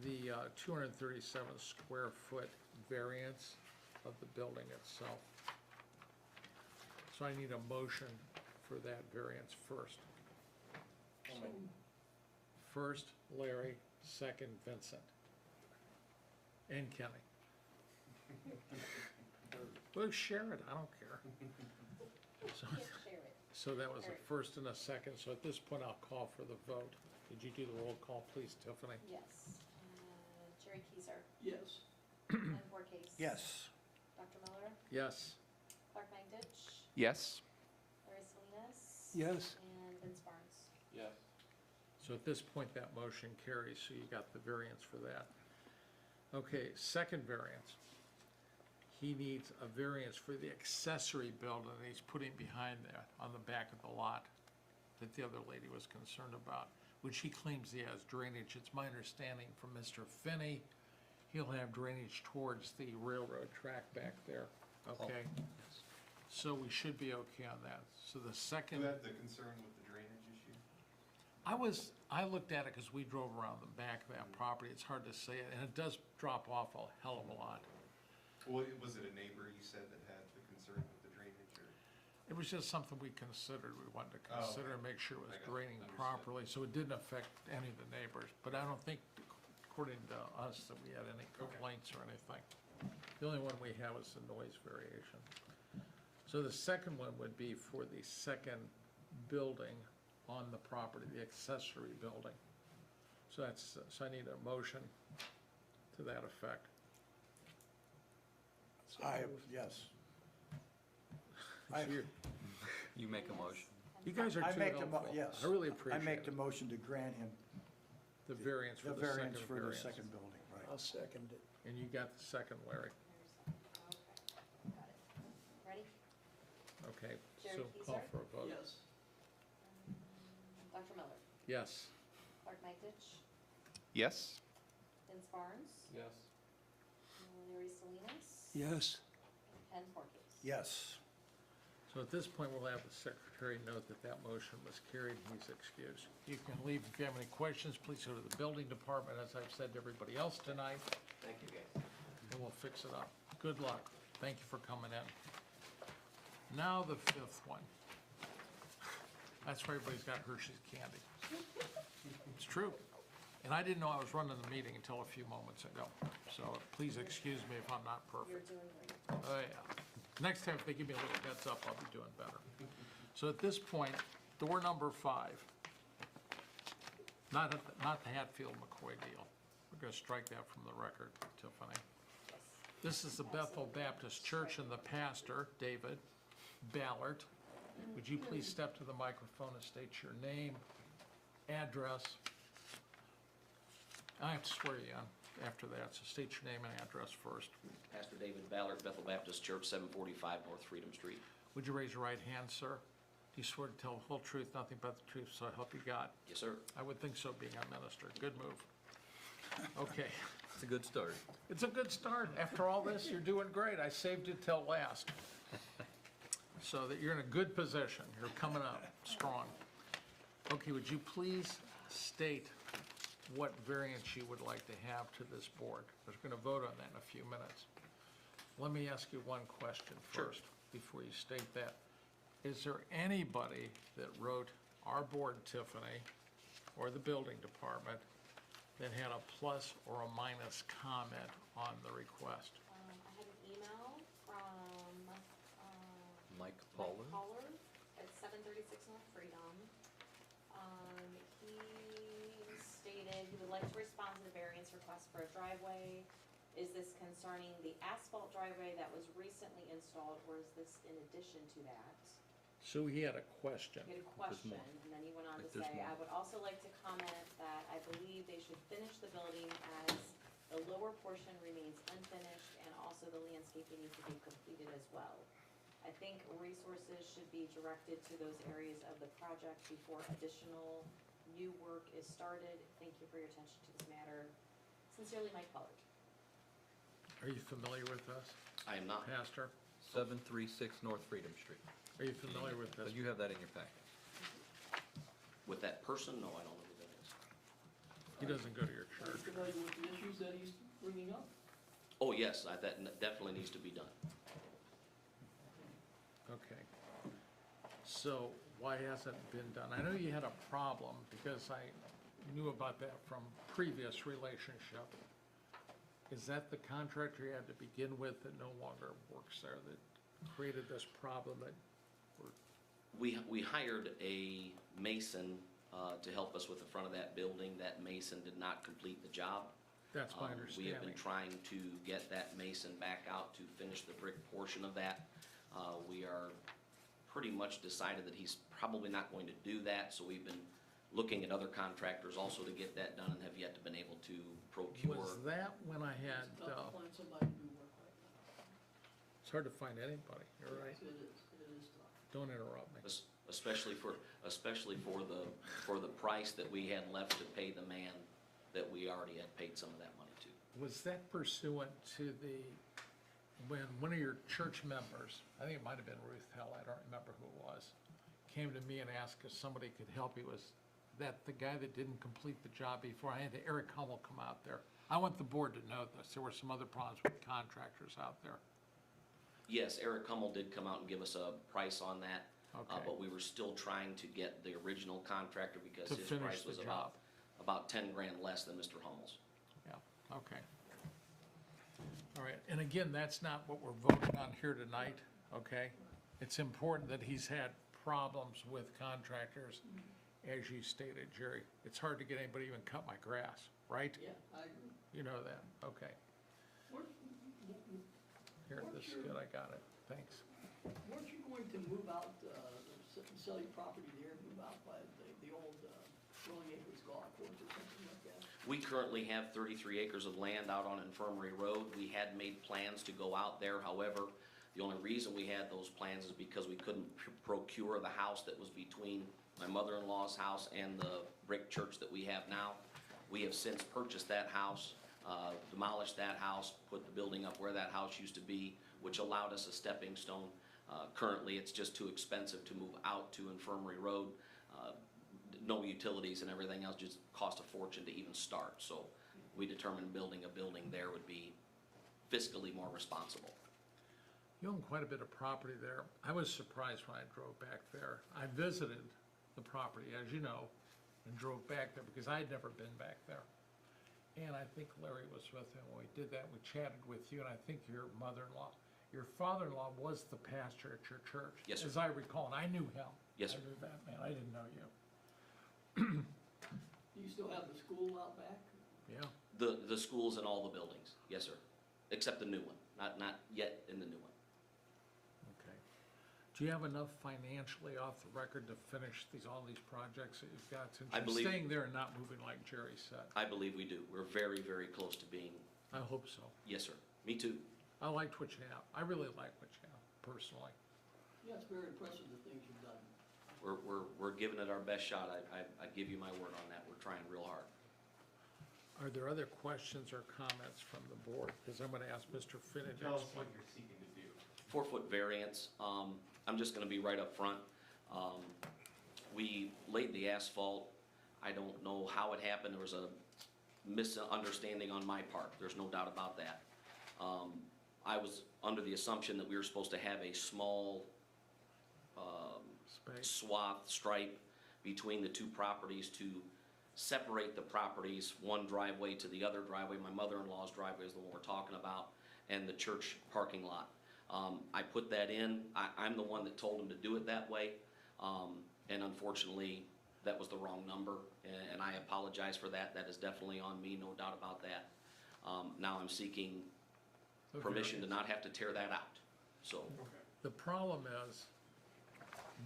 the 237 square foot variance of the building itself. So I need a motion for that variance first. First, Larry, second, Vincent. And Kenny. Well, share it, I don't care. So- Can't share it. So that was a first and a second, so at this point, I'll call for the vote. Did you do the roll call, please, Tiffany? Yes. Jerry Keyser, Yes. Ken Borcase. Yes. Dr. Miller, Yes. Clark Magditch, Yes. Larry Yes. And Vince Barnes. Yes. So at this point, that motion carries, so you got the variance for that. Okay, second variance. He needs a variance for the accessory building that he's putting behind that, on the back of the lot, that the other lady was concerned about, which he claims he has drainage. It's my understanding from Mr. Finney, he'll have drainage towards the railroad track back there, okay? So we should be okay on that. So the second. Who had the concern with the drainage issue? I looked at it because we drove around the back of that property. It's hard to say it, and it does drop off a hell of a lot. Well, was it a neighbor you said that had the concern with the drainage, or? It was just something we considered. We wanted to Oh, consider and okay. make sure it was I got it. draining Understood. properly, so it didn't affect any of the neighbors. But I don't think, according to us, that we had any complaints or anything. The only one we have is the noise variation. So the second one would be for the second building on the property, the accessory building. So so I need a motion to that effect. Yes. So you're- You make a motion. You guys are I too make the, helpful. yes. I really appreciate I make it. the motion to grant him The variance for the the second variance for the variance. second building, right. I'll second it. And you got the second, Larry. Okay, got it. Ready? Okay, Jerry so call Keyser? for a vote. Yes. Dr. Miller. Yes. Clark Magich. Yes. Vince Barnes. Yes. Larry Salinas. Yes. And Ken Forkes. Yes. So at this point, we'll have the secretary note that that motion was carried, and he's excused. You can leave. If you have any questions, please go to the building department, as I've said to everybody else tonight, Thank you, guys. and we'll fix it up. Good luck. Thank you for coming in. Now the fifth one. That's where everybody's got Hershey's candy. It's true. And I didn't know I was running the meeting until a few moments ago. So please excuse me if I'm not You're perfect. doing great. Oh, yeah. Next time, if they give me a little heads up, I'll be doing better. So at this point, door number 5. Not the Hatfield McCoy deal. We're gonna strike that from the record, Tiffany. Yes. This is the Bethel Baptist Church and the pastor, David Ballard. Would you please step to the microphone and state your name, address? I have to swear you in after that, so state your name and address first. Pastor David Ballard, Bethel Baptist Church, 745 North Freedom Street. Would you raise your right hand, sir? Do you swear to tell the whole truth, nothing but the truth, so help you God? Yes, sir. I would think so, being a minister. Good move. Okay, It's a good start. it's a good start. After all this, you're doing great. I saved it till last. So that you're in a good position. You're coming up strong. Okay, would you please state what variance you would like to have to this board? We're going to vote on that in a few minutes. Let me ask you one question first, before you state that. Is there anybody that wrote our board, Tiffany, or the building department, that had a plus or a minus comment on the request? I had an email from, Mike Mike Pollard? Pollard at 736 North Freedom. He stated he would like to respond to the variance request for a driveway. Is this concerning the asphalt driveway that was recently installed, or is this in addition to that? So he had a question. He had a There's question, more. and then he went on to Like, there's say, more. I would also like to comment that I believe they should finish the building as the lower portion remains unfinished, and also the landscaping needs to be completed as well. I think resources should be directed to those areas of the project before additional new work is started. Thank you for your attention to this matter. Sincerely, Mike Pollard. Are you familiar with this, I am not. Pastor? 736 North Freedom Street. Are you familiar with So this? you have that in your packet. With that person, no, I don't know who that is. He doesn't go to your Are you church. familiar with the issues that he's bringing up? Oh, yes, that definitely needs to be done. Okay. So why hasn't it been done? I know you had a problem because I knew about that from previous relationship. Is that the contractor you had to begin with that no longer works there, that created this problem that we're, We hired a mason to help us with the front of that building. That mason did not complete the job. that's my We have understanding. been trying to get that mason back out to finish the brick portion of that. We are pretty much decided that he's probably not going to do that, so we've been looking at other contractors also to get that done and have yet to been able to procure. Was that when I had, It's tough to find somebody to do work like that. it's hard to find anybody, you're right. Yes, it is tough. Don't interrupt me. Especially for the price that we had left to pay the man that we already had paid some of that money to. Was that pursuant to when one of your church members, I think it might have been Ruth Hell, I don't remember who it was, came to me and asked if somebody could help? He was that the guy that didn't complete the job before, I had Eric Hummel come out there. I want the board to know this. There were some other problems with contractors out there. Yes, Eric Hummel did come out and give us a price on that. Okay. But we were still trying to get the original contractor because To his finish price the was job. about 10 grand less than Mr. Hummel's. Yeah, okay. All right, and again, that's not what we're voting on here tonight, okay? It's important that he's had problems with contractors, as you stated, Jerry. It's hard to get anybody to even cut my grass, right? Yeah, I agree. You know that, okay. Weren't Here, this is good, I got it, thanks. weren't you going to move out, sell your property there, move out by the old Rolling Acres Golf Course or something like that? We currently have 33 acres of land out on Infirmary Road. We had made plans to go out there, however, the only reason we had those plans is because we couldn't procure the house that was between my mother-in-law's house and the brick church that we have now. We have since purchased that house, demolished that house, put the building up where that house used to be, which allowed us a stepping stone. Currently, it's just too expensive to move out to Infirmary Road. No utilities and everything else, just cost a fortune to even start. So we determined building a building there would be fiscally more responsible. You own quite a bit of property there. I was surprised when I drove back there. I visited the property, as you know, and drove back there because I had never been back there. And I think Larry was with him when we did that. We chatted with you, and I think your mother-in-law, your father-in-law was the pastor at your church. Yes, sir. As I recall, and I knew him. Yes, sir. I knew that man. I didn't know you. Do you still have the school out back? Yeah. The schools and all the buildings, yes, sir, except the new one, not yet in the new one. Okay. Do you have enough financially off the record to finish all these projects that you've got? Since I you're believe- staying there and not moving like Jerry said. I believe we do. We're very, very close to being, I hope so. yes, sir. Me too. I liked what you have. I really like what you have, personally. Yeah, it's very impressive, the things you've done. We're giving it our best shot. I give you my word on that. We're trying real hard. Are there other questions or comments from the board? Because I'm going to ask Mr. Finney. Tell us what you're seeking to do. 4-foot variance. I'm just gonna be right up front. We laid the asphalt. I don't know how it happened. There was a misunderstanding on my part. There's no doubt about that. I was under the assumption that we were supposed to have a small Space. swath, stripe between the two properties to separate the properties, one driveway to the other driveway. My mother-in-law's driveway is the one we're talking about, and the church parking lot. I put that in. I'm the one that told him to do it that way, and unfortunately, that was the wrong number, and I apologize for that. That is definitely on me, no doubt about that. Now I'm seeking The permission to variance. not have to tear that out, so. The problem is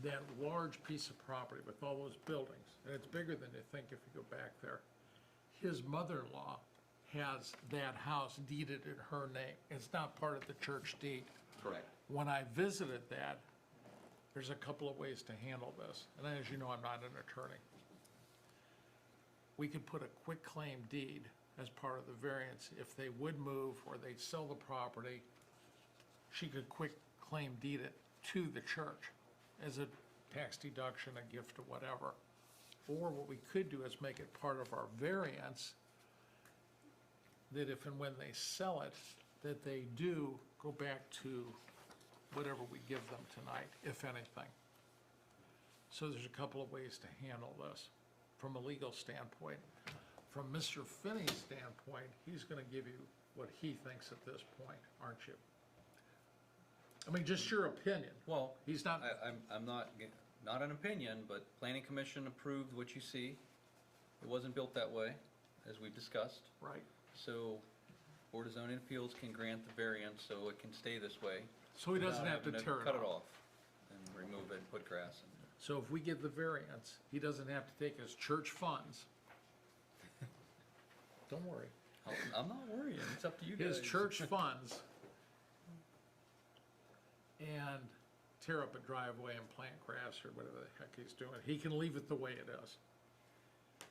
that large piece of property with all those buildings, and it's bigger than you think if you go back there. His mother-in-law has that house deeded in her name. It's not part of the church deed. Correct. When I visited that, there's a couple of ways to handle this, and as you know, I'm not an attorney. We could put a quick claim deed as part of the variance. If they would move or they'd sell the property, she could quick claim deed it to the church as a tax deduction, a gift, or whatever. Or what we could do is make it part of our variance, that if and when they sell it, that they do go back to whatever we give them tonight, if anything. So there's a couple of ways to handle this from a legal standpoint. From Mr. Finney's standpoint, he's gonna give you what he thinks at this point, aren't you? I mean, just your opinion. Well, He's not, I'm not an opinion, but planning commission approved what you see. It wasn't built that way, as we've discussed. right. So Board of Zoning Appeals can grant the variance so it can stay this way. So he doesn't without have to having tear it Cut it off. off and remove it and put grass in. So if we give the variance, he doesn't have to take his church funds. Don't worry. I'm not worrying, it's up to you guys. His church funds and tear up a driveway and plant grass or whatever the heck he's doing. He can leave it the way it is.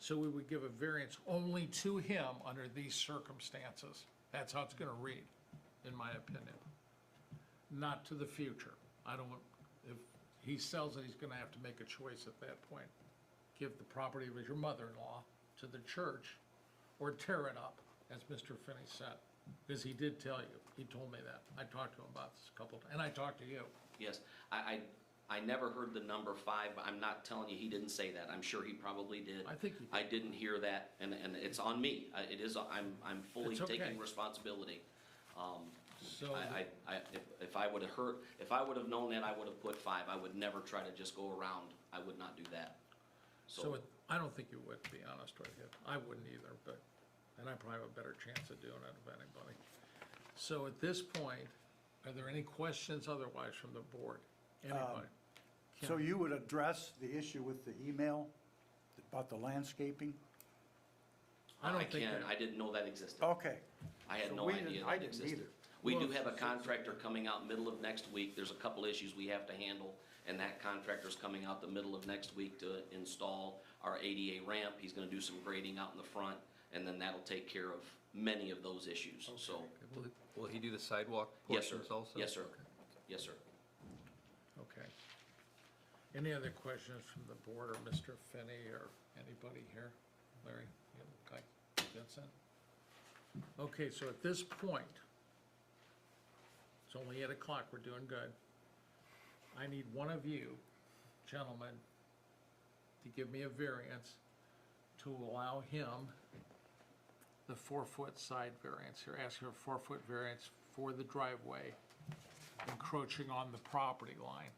So we would give a variance only to him under these circumstances. That's how it's gonna read, in my opinion. Not to the future. I don't want, if he sells it, he's gonna have to make a choice at that point. Give the property of your mother-in-law to the church or tear it up, as Mr. Finney said. Because he did tell you, he told me that. I talked to him about this a couple times, and I talked to you. Yes, I never heard the number 5, but I'm not telling you he didn't say that. I'm sure he probably did. I think he did. I didn't hear that, and it's on me. It is, I'm fully It's okay. taking responsibility. So, If I would have known that, I would have put 5. I would never try to just go around. I would not do that. so I don't think you would, to be honest with you. I wouldn't either, but, and I probably have a better chance of doing it of anybody. So at this point, are there any questions otherwise from the board? Anybody? So Kim? you would address the issue with the email about the landscaping? I don't I think can, that- I didn't know that existed. Okay. I had So no we idea didn't- I that didn't existed. either. We Well, do have a it's- contractor coming out middle of next week. There's a couple issues we have to handle, and that contractor's coming out the middle of next week to install our ADA ramp. He's gonna do some grading out in the front, and then that'll take care of many of those issues, so. Will he do the sidewalk Yes, sir. portions also? Yes, sir. Okay. Yes, sir. Okay. Any other questions from the board or Mr. Finney or anybody here? Larry, you look like Vincent? Okay, so at this point, it's only 8 o'clock, we're doing good. I need one of you, gentlemen, to give me a variance to allow him the 4-foot side variance. You're asking for a 4-foot variance for the driveway encroaching on the property line.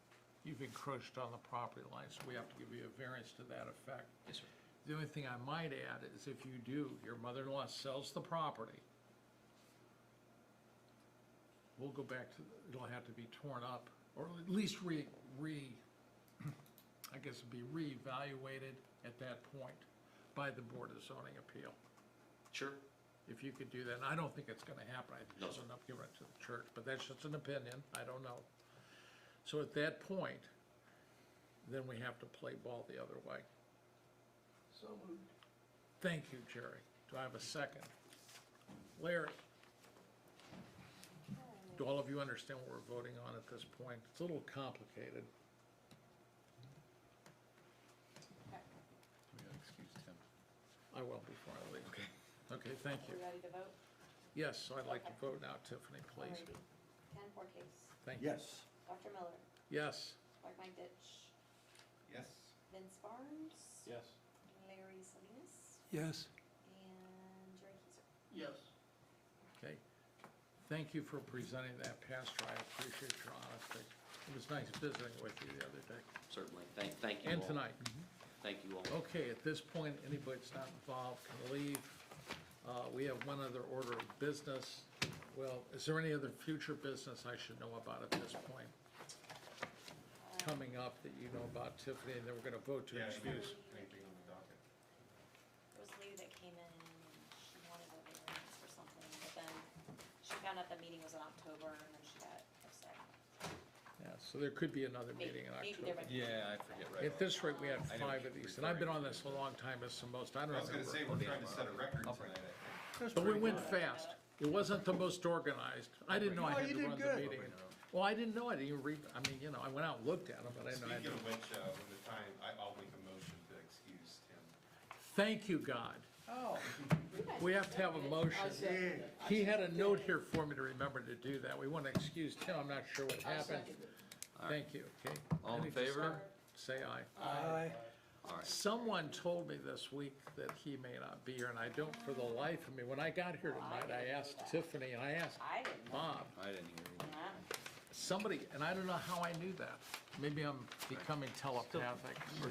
You've encroached on the property line, so we have to give you a variance to that effect. Yes, sir. The only thing I might add is if you do, your mother-in-law sells the property, we'll go back to, it'll have to be torn up, or at least I guess it'd be reevaluated at that point by the Board of Zoning Appeal. Sure. If you could do that, and I don't think it's gonna happen, I think No, she'll sir. end up giving it to the church, but that's just an opinion, I don't know. So at that point, then we have to play ball the other way. So moved. Thank you, Jerry. Do I have a second? Larry? Do all of you understand what we're voting on at this point? It's a little complicated. We gotta excuse Tim. I will before I leave. Okay, thank Are you. we ready to vote? Yes, so I'd like to vote now, Tiffany, please. Alrighty. Ken Forcase, Thank you. Yes. Dr. Miller, Yes. Mark Ditch, Yes. Vince Barnes, Yes. Larry Salinas, Yes. and Jerry Keiser. Yes. Okay. Thank you for presenting that, Pastor. I appreciate your honesty. It was nice visiting with you the other day. Certainly. Thank you all. And tonight. Thank you all. Okay, at this point, anybody that's not involved can leave. We have one other order of business. Well, is there any other future business I should know about at this point? Coming up that you know about, Tiffany, and then we're gonna vote to excuse. Anything on the docket? There was a lady that came in and she wanted a variance for something, but then she found out the meeting was in October and then she got upset. Yeah, so there could be another meeting in Maybe there October. might be. Yeah, I forget right. At this rate, we had I know 5 of these, and I've been on this a long time, it's the most, I don't I was gonna remember. say, we're trying to set a record I'll bring tonight, I think. But we went fast. It wasn't the most organized. I didn't know I Oh, had you to did run the good. meeting. Well, I didn't know, I didn't even read, I mean, you know, I went out and looked at them, but I didn't know I had Speaking to. of which, when the time, I'll make a motion to excuse Tim. Thank you, God. Oh. We have to have a motion. second it. He had a note here for me to remember to do that. We want to excuse Tim, I'm not sure what I happened. second it. Thank you, okay? All in Any favor? Say aye. Aye. All right. Someone told me this week that he may not be here, and I don't for the life of me. When I got here tonight, I asked Tiffany, and I asked I didn't know. Bob, I didn't hear you. Yeah. somebody, and I don't know how I knew that. Maybe I'm becoming telepathic or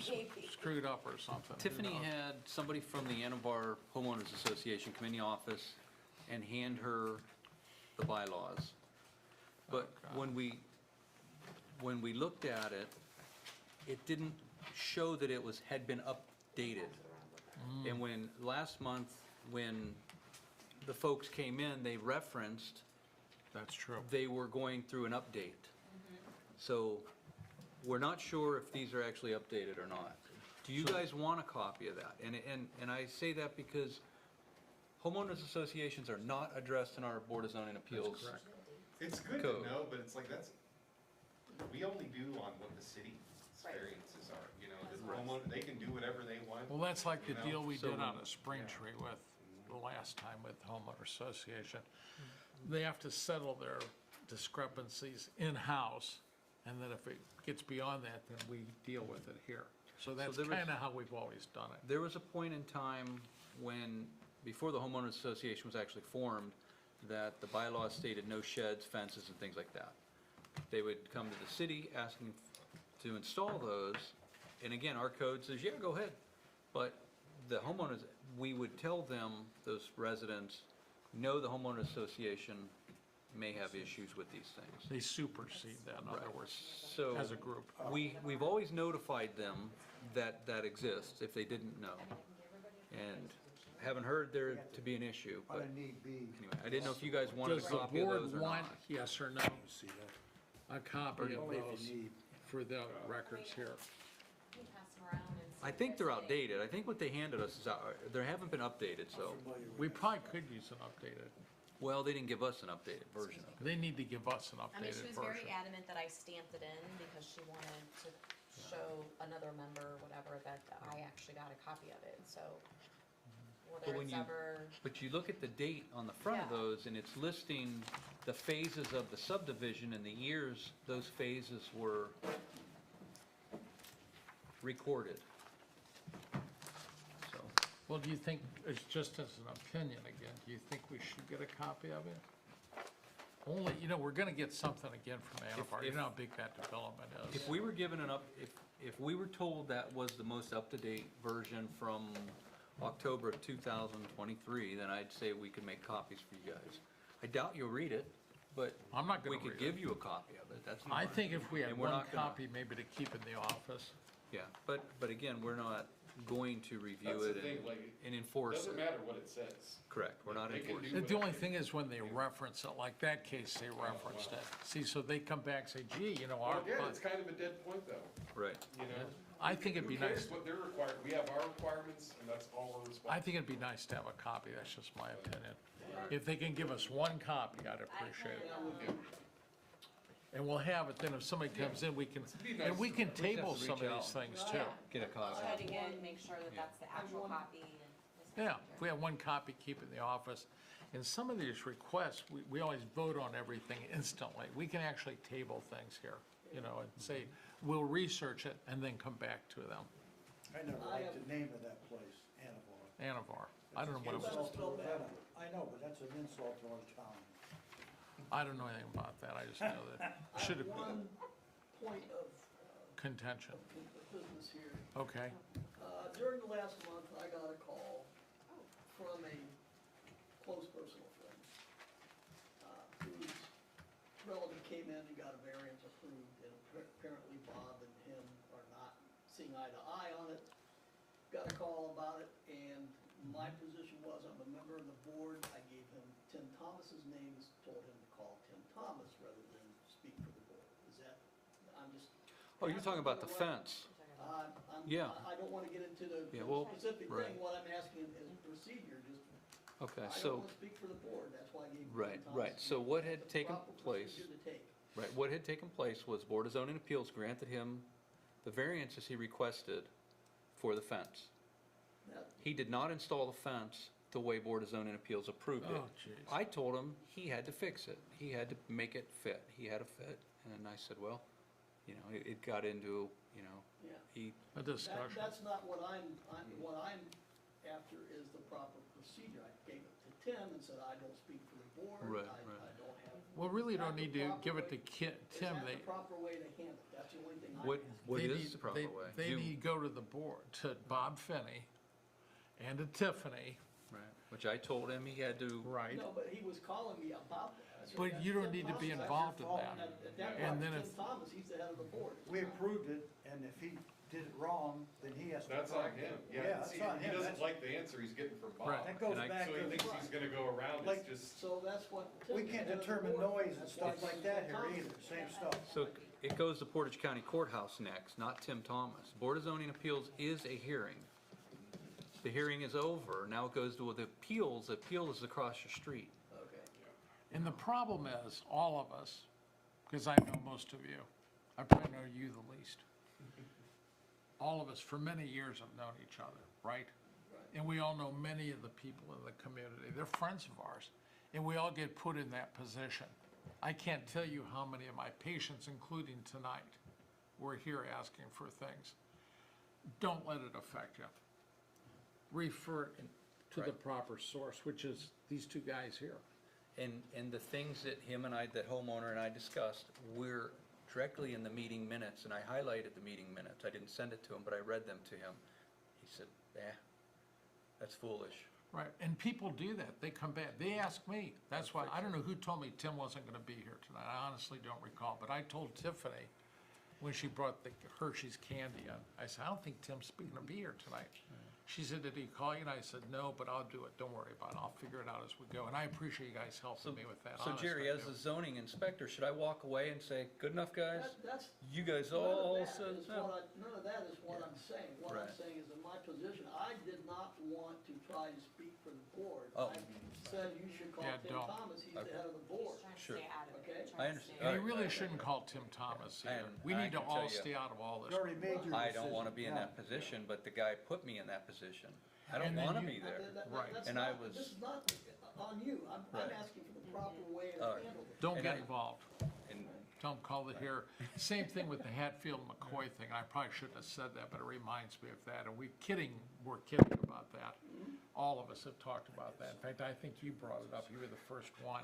screwed up or something. Who Tiffany knows? had somebody from the Anabar Homeowners Association come in the office and hand her the bylaws. But Oh, God. when we looked at it, it didn't show that it had been updated. And when, last month, when the folks came in, they referenced That's true. they were going through an update. So we're not sure if these are actually updated or not. Do you guys want a copy of that? And I say that because homeowners associations are not addressed in our Board of Zoning Appeals. That's correct. It's good Code. to know, but it's like, we only do on what the city's Right. variances are, you know, the homeowner, they can do whatever they want. Well, that's like the you know? deal we So did on we- the Spring Tree with, the last time with homeowner association. They have to settle their discrepancies in-house, and then if it gets beyond that, then we deal with it here. So that's there was- kind of how we've always done it. There was a point in time when, before the homeowners association was actually formed, that the bylaws stated no sheds, fences, and things like that. They would come to the city asking to install those, and again, our code says, yeah, go ahead. But the homeowners, we would tell them, those residents, no, the homeowners association may have issues with these things. They supersede that, in other words, So, as a group. we've always notified them that that exists, if they didn't know. And haven't heard there to be an issue, On but a need be. anyway, I didn't know if you guys wanted a Does the copy of board those or want, not. yes or no, See that? a copy of Only if those you need. for the records here? We pass them around and see I what think they're saying. outdated. I think what they handed us is, they haven't been updated, so, We probably could use an updated. well, they didn't give us an updated version of it. They need to give us an I mean, she updated was very version. adamant that I stamped it in because she wanted to show another member or whatever that I actually got a copy of it, so But whether when it's you- ever, But you look at the date on the front of Yeah. those, and it's listing the phases of the subdivision and the years those phases were recorded. So, Well, do you think, it's just as an opinion again, do you think we should get a copy of it? Only, we're gonna get something again from Anabar, you know how big that development is. if we were given if we were told that was the most up-to-date version from October of 2023, then I'd say we could make copies for you guys. I doubt you'll read it, but I'm not gonna we could read give it. you a copy of it, that's I fine. think if we had And we're one not gonna- copy, maybe to keep in the office. Yeah, but again, we're not going to review That's it the thing, and like, and enforce doesn't it. matter what it says. Correct, we're not They can enforcing. do The only thing is when they reference it, like that case, they referenced it. See, so they come back and say, gee, our, Well, again, it's kind of a dead point though, Right. you know? I think it'd be Who cares nice, what they're required? We have our requirements and that's all we're responsible. I think it'd be nice to have a copy, that's just my opinion. If they can give us one copy, I'd appreciate it. And we'll have it, then if somebody comes in, we can, be nice and we to- can have to table reach some of out. these things too. Yeah. Get a I'll copy. try to get, make sure that that's the actual copy and. Yeah, if we have one copy, keep it in the office. In some of these requests, we always vote on everything instantly. We can actually table things here, and say, we'll research it and then come back to them. I never liked the name of that place, Anavar. Anavar, I don't know what it was, Insult to Ravenna. I know, but that's an insult to our town. I don't know anything about that, I just know that should have been One point of contention. business here. Okay, During the last month, I got a call from a close personal friend, whose relative came in and got a variance approved, and apparently Bob and him are not seeing eye to eye on it. Got a call about it, and my position was, I'm a member of the board, I gave him Tim Thomas's name, told him to call Tim Thomas rather than speak for the board. Is that, I'm just. Oh, you're talking about the fence. Yeah. I don't wanna get into the Yeah, well, specific right. thing, what I'm asking is procedure, just, Okay, I don't so, wanna speak for the board, that's why I gave. right, Tim right. Thomas's So name. what had That's the taken proper place- procedure to take. right, what had taken place was Board of Zoning Appeals granted him the variances he requested for the fence. That- He did not install the fence the way Board of Zoning Appeals approved it. oh jeez. I told him he had to fix it. He had to make it fit. He had to fit. And I said, well, it got into, Yeah. he, A discussion. That's not what what I'm after is the proper procedure. I gave it to Tim and said, I don't speak for the board. Right, I right. don't have. Well, really Is that don't the need to proper give it way- to Tim, Is they, that the proper way to handle it? That's the only thing I'm what asking. they is need- the proper they- way? They You- need to go to the board, to Bob Finney and to Tiffany, Right, which I told him he had to, right? No, but he was calling me about that. But you don't need to be involved in that. At that And point, then Tim if- Thomas, he's the head of the board. We approved it, and if he did it wrong, then he has to. That's on correct him, it. yeah, that's see, on he him. doesn't That's- like the answer he's getting from Bob. Right. That goes And I- back So he to, thinks he's gonna go around, Like- it's just, So that's what. Tim, we the can't head of the determine board, noise and that's stuff why like that Tim here Thomas either, is same that. stuff. So it goes to Portage County Courthouse next, not Tim Thomas. Board of Zoning Appeals is a hearing. The hearing is over, now it goes to the appeals. The appeal is across the street. Okay. And the problem is, all of us, because I know most of you, I probably know you the least. All of us for many years have known each other, right? And we all know many of the people in the community. They're friends of ours. And we all get put in that position. I can't tell you how many of my patients, including tonight, were here asking for things. Don't let it affect you. Refer it to the proper source, which is these two guys here. And the things that him and I, that homeowner and I discussed, we're directly in the meeting minutes, and I highlighted the meeting minutes. I didn't send it to him, but I read them to him. He said, that's foolish. Right, and people do that, they come back, they ask me, that's why, I don't know who told me Tim wasn't gonna be here tonight, I honestly don't recall, but I told Tiffany when she brought the Hershey's candy in, I said, I don't think Tim's gonna be here tonight. She said, did he call you? And I said, no, but I'll do it, don't worry about it, I'll figure it out as we go, and I appreciate you guys helping me with that, So honestly, Jerry, I as do. the zoning inspector, should I walk away and say, good enough, guys? That's, You guys none of all that said is no. none of that is what I'm saying. What I'm Right. saying is in my position, I did not want to try to speak for the board. Oh. I said you should call Yeah, Tim don't. Thomas, he's the Okay. head of the He's board. trying to Sure. stay out of it. Okay. He's trying I to understand. stay And out you of it. really shouldn't call Tim Thomas I either, am- we I need to can all tell you. stay out of all You this. already made your I decision. don't wanna be in Yeah. that position, but the guy put me in that position. I don't And then wanna you- be there. Right. That's And I not- was- This is not on you. I'm Right. asking for the proper way to All right. handle it. Don't And get I- involved. And Tell them call it here. Same thing with the Hatfield McCoy thing. I probably shouldn't have said that, but it reminds me of that. And we're kidding about that. All of us have talked about that. In fact, I think you brought it up. You were the first one.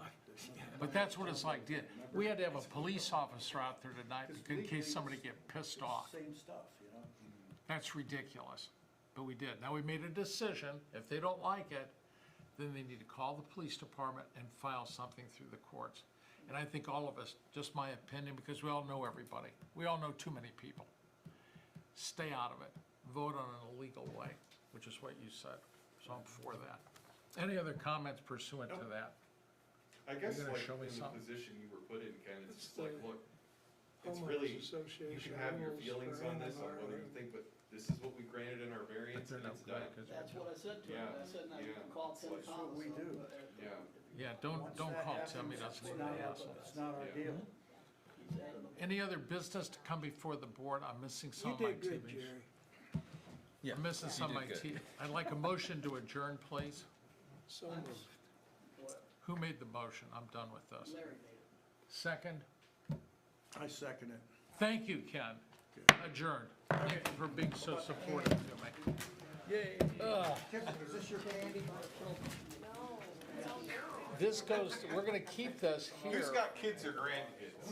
But that's what it's like. We had to have a police officer out there tonight in case somebody get pissed off. Same stuff, you know? That's ridiculous. But we did. Now, we made a decision. If they don't like it, then they need to call the police department and file something through the courts. And I think all of us, just my opinion, because we all know everybody. We all know too many people. Stay out of it. Vote on an illegal way, which is what you said. So I'm for that. Any other comments pursuant to that? I guess gonna like show me in the something? position you were put in, Ken, it's It's just like, the look, it's Homeowners really, you Association can have your rules feelings for on this, on whether NMR. you think, but this is what we granted in our variance, they're and no it's good, done. 'cause That's what I said to him. Yeah, I said, now you yeah. can call Tim That's Thomas. what we do. Yeah. Yeah, don't Once call that Tim. He happens, doesn't it's need not to our- answer. It's not our Yeah. deal. He's head of the board. Any other business to come before the board? I'm missing some You of my did good, TVs. Jerry. yeah, I'm missing you some of did my good. TV. I'd like a motion to adjourn, please. So moved. Whatever. Who made the motion? I'm done with this. Larry made it. Second? I second it. Thank you, Ken. Adjourned. Thank you for being so supportive to me. Yay. Tiffany, is this your candy? This goes, we're gonna keep this here. Who's got kids or grandkids?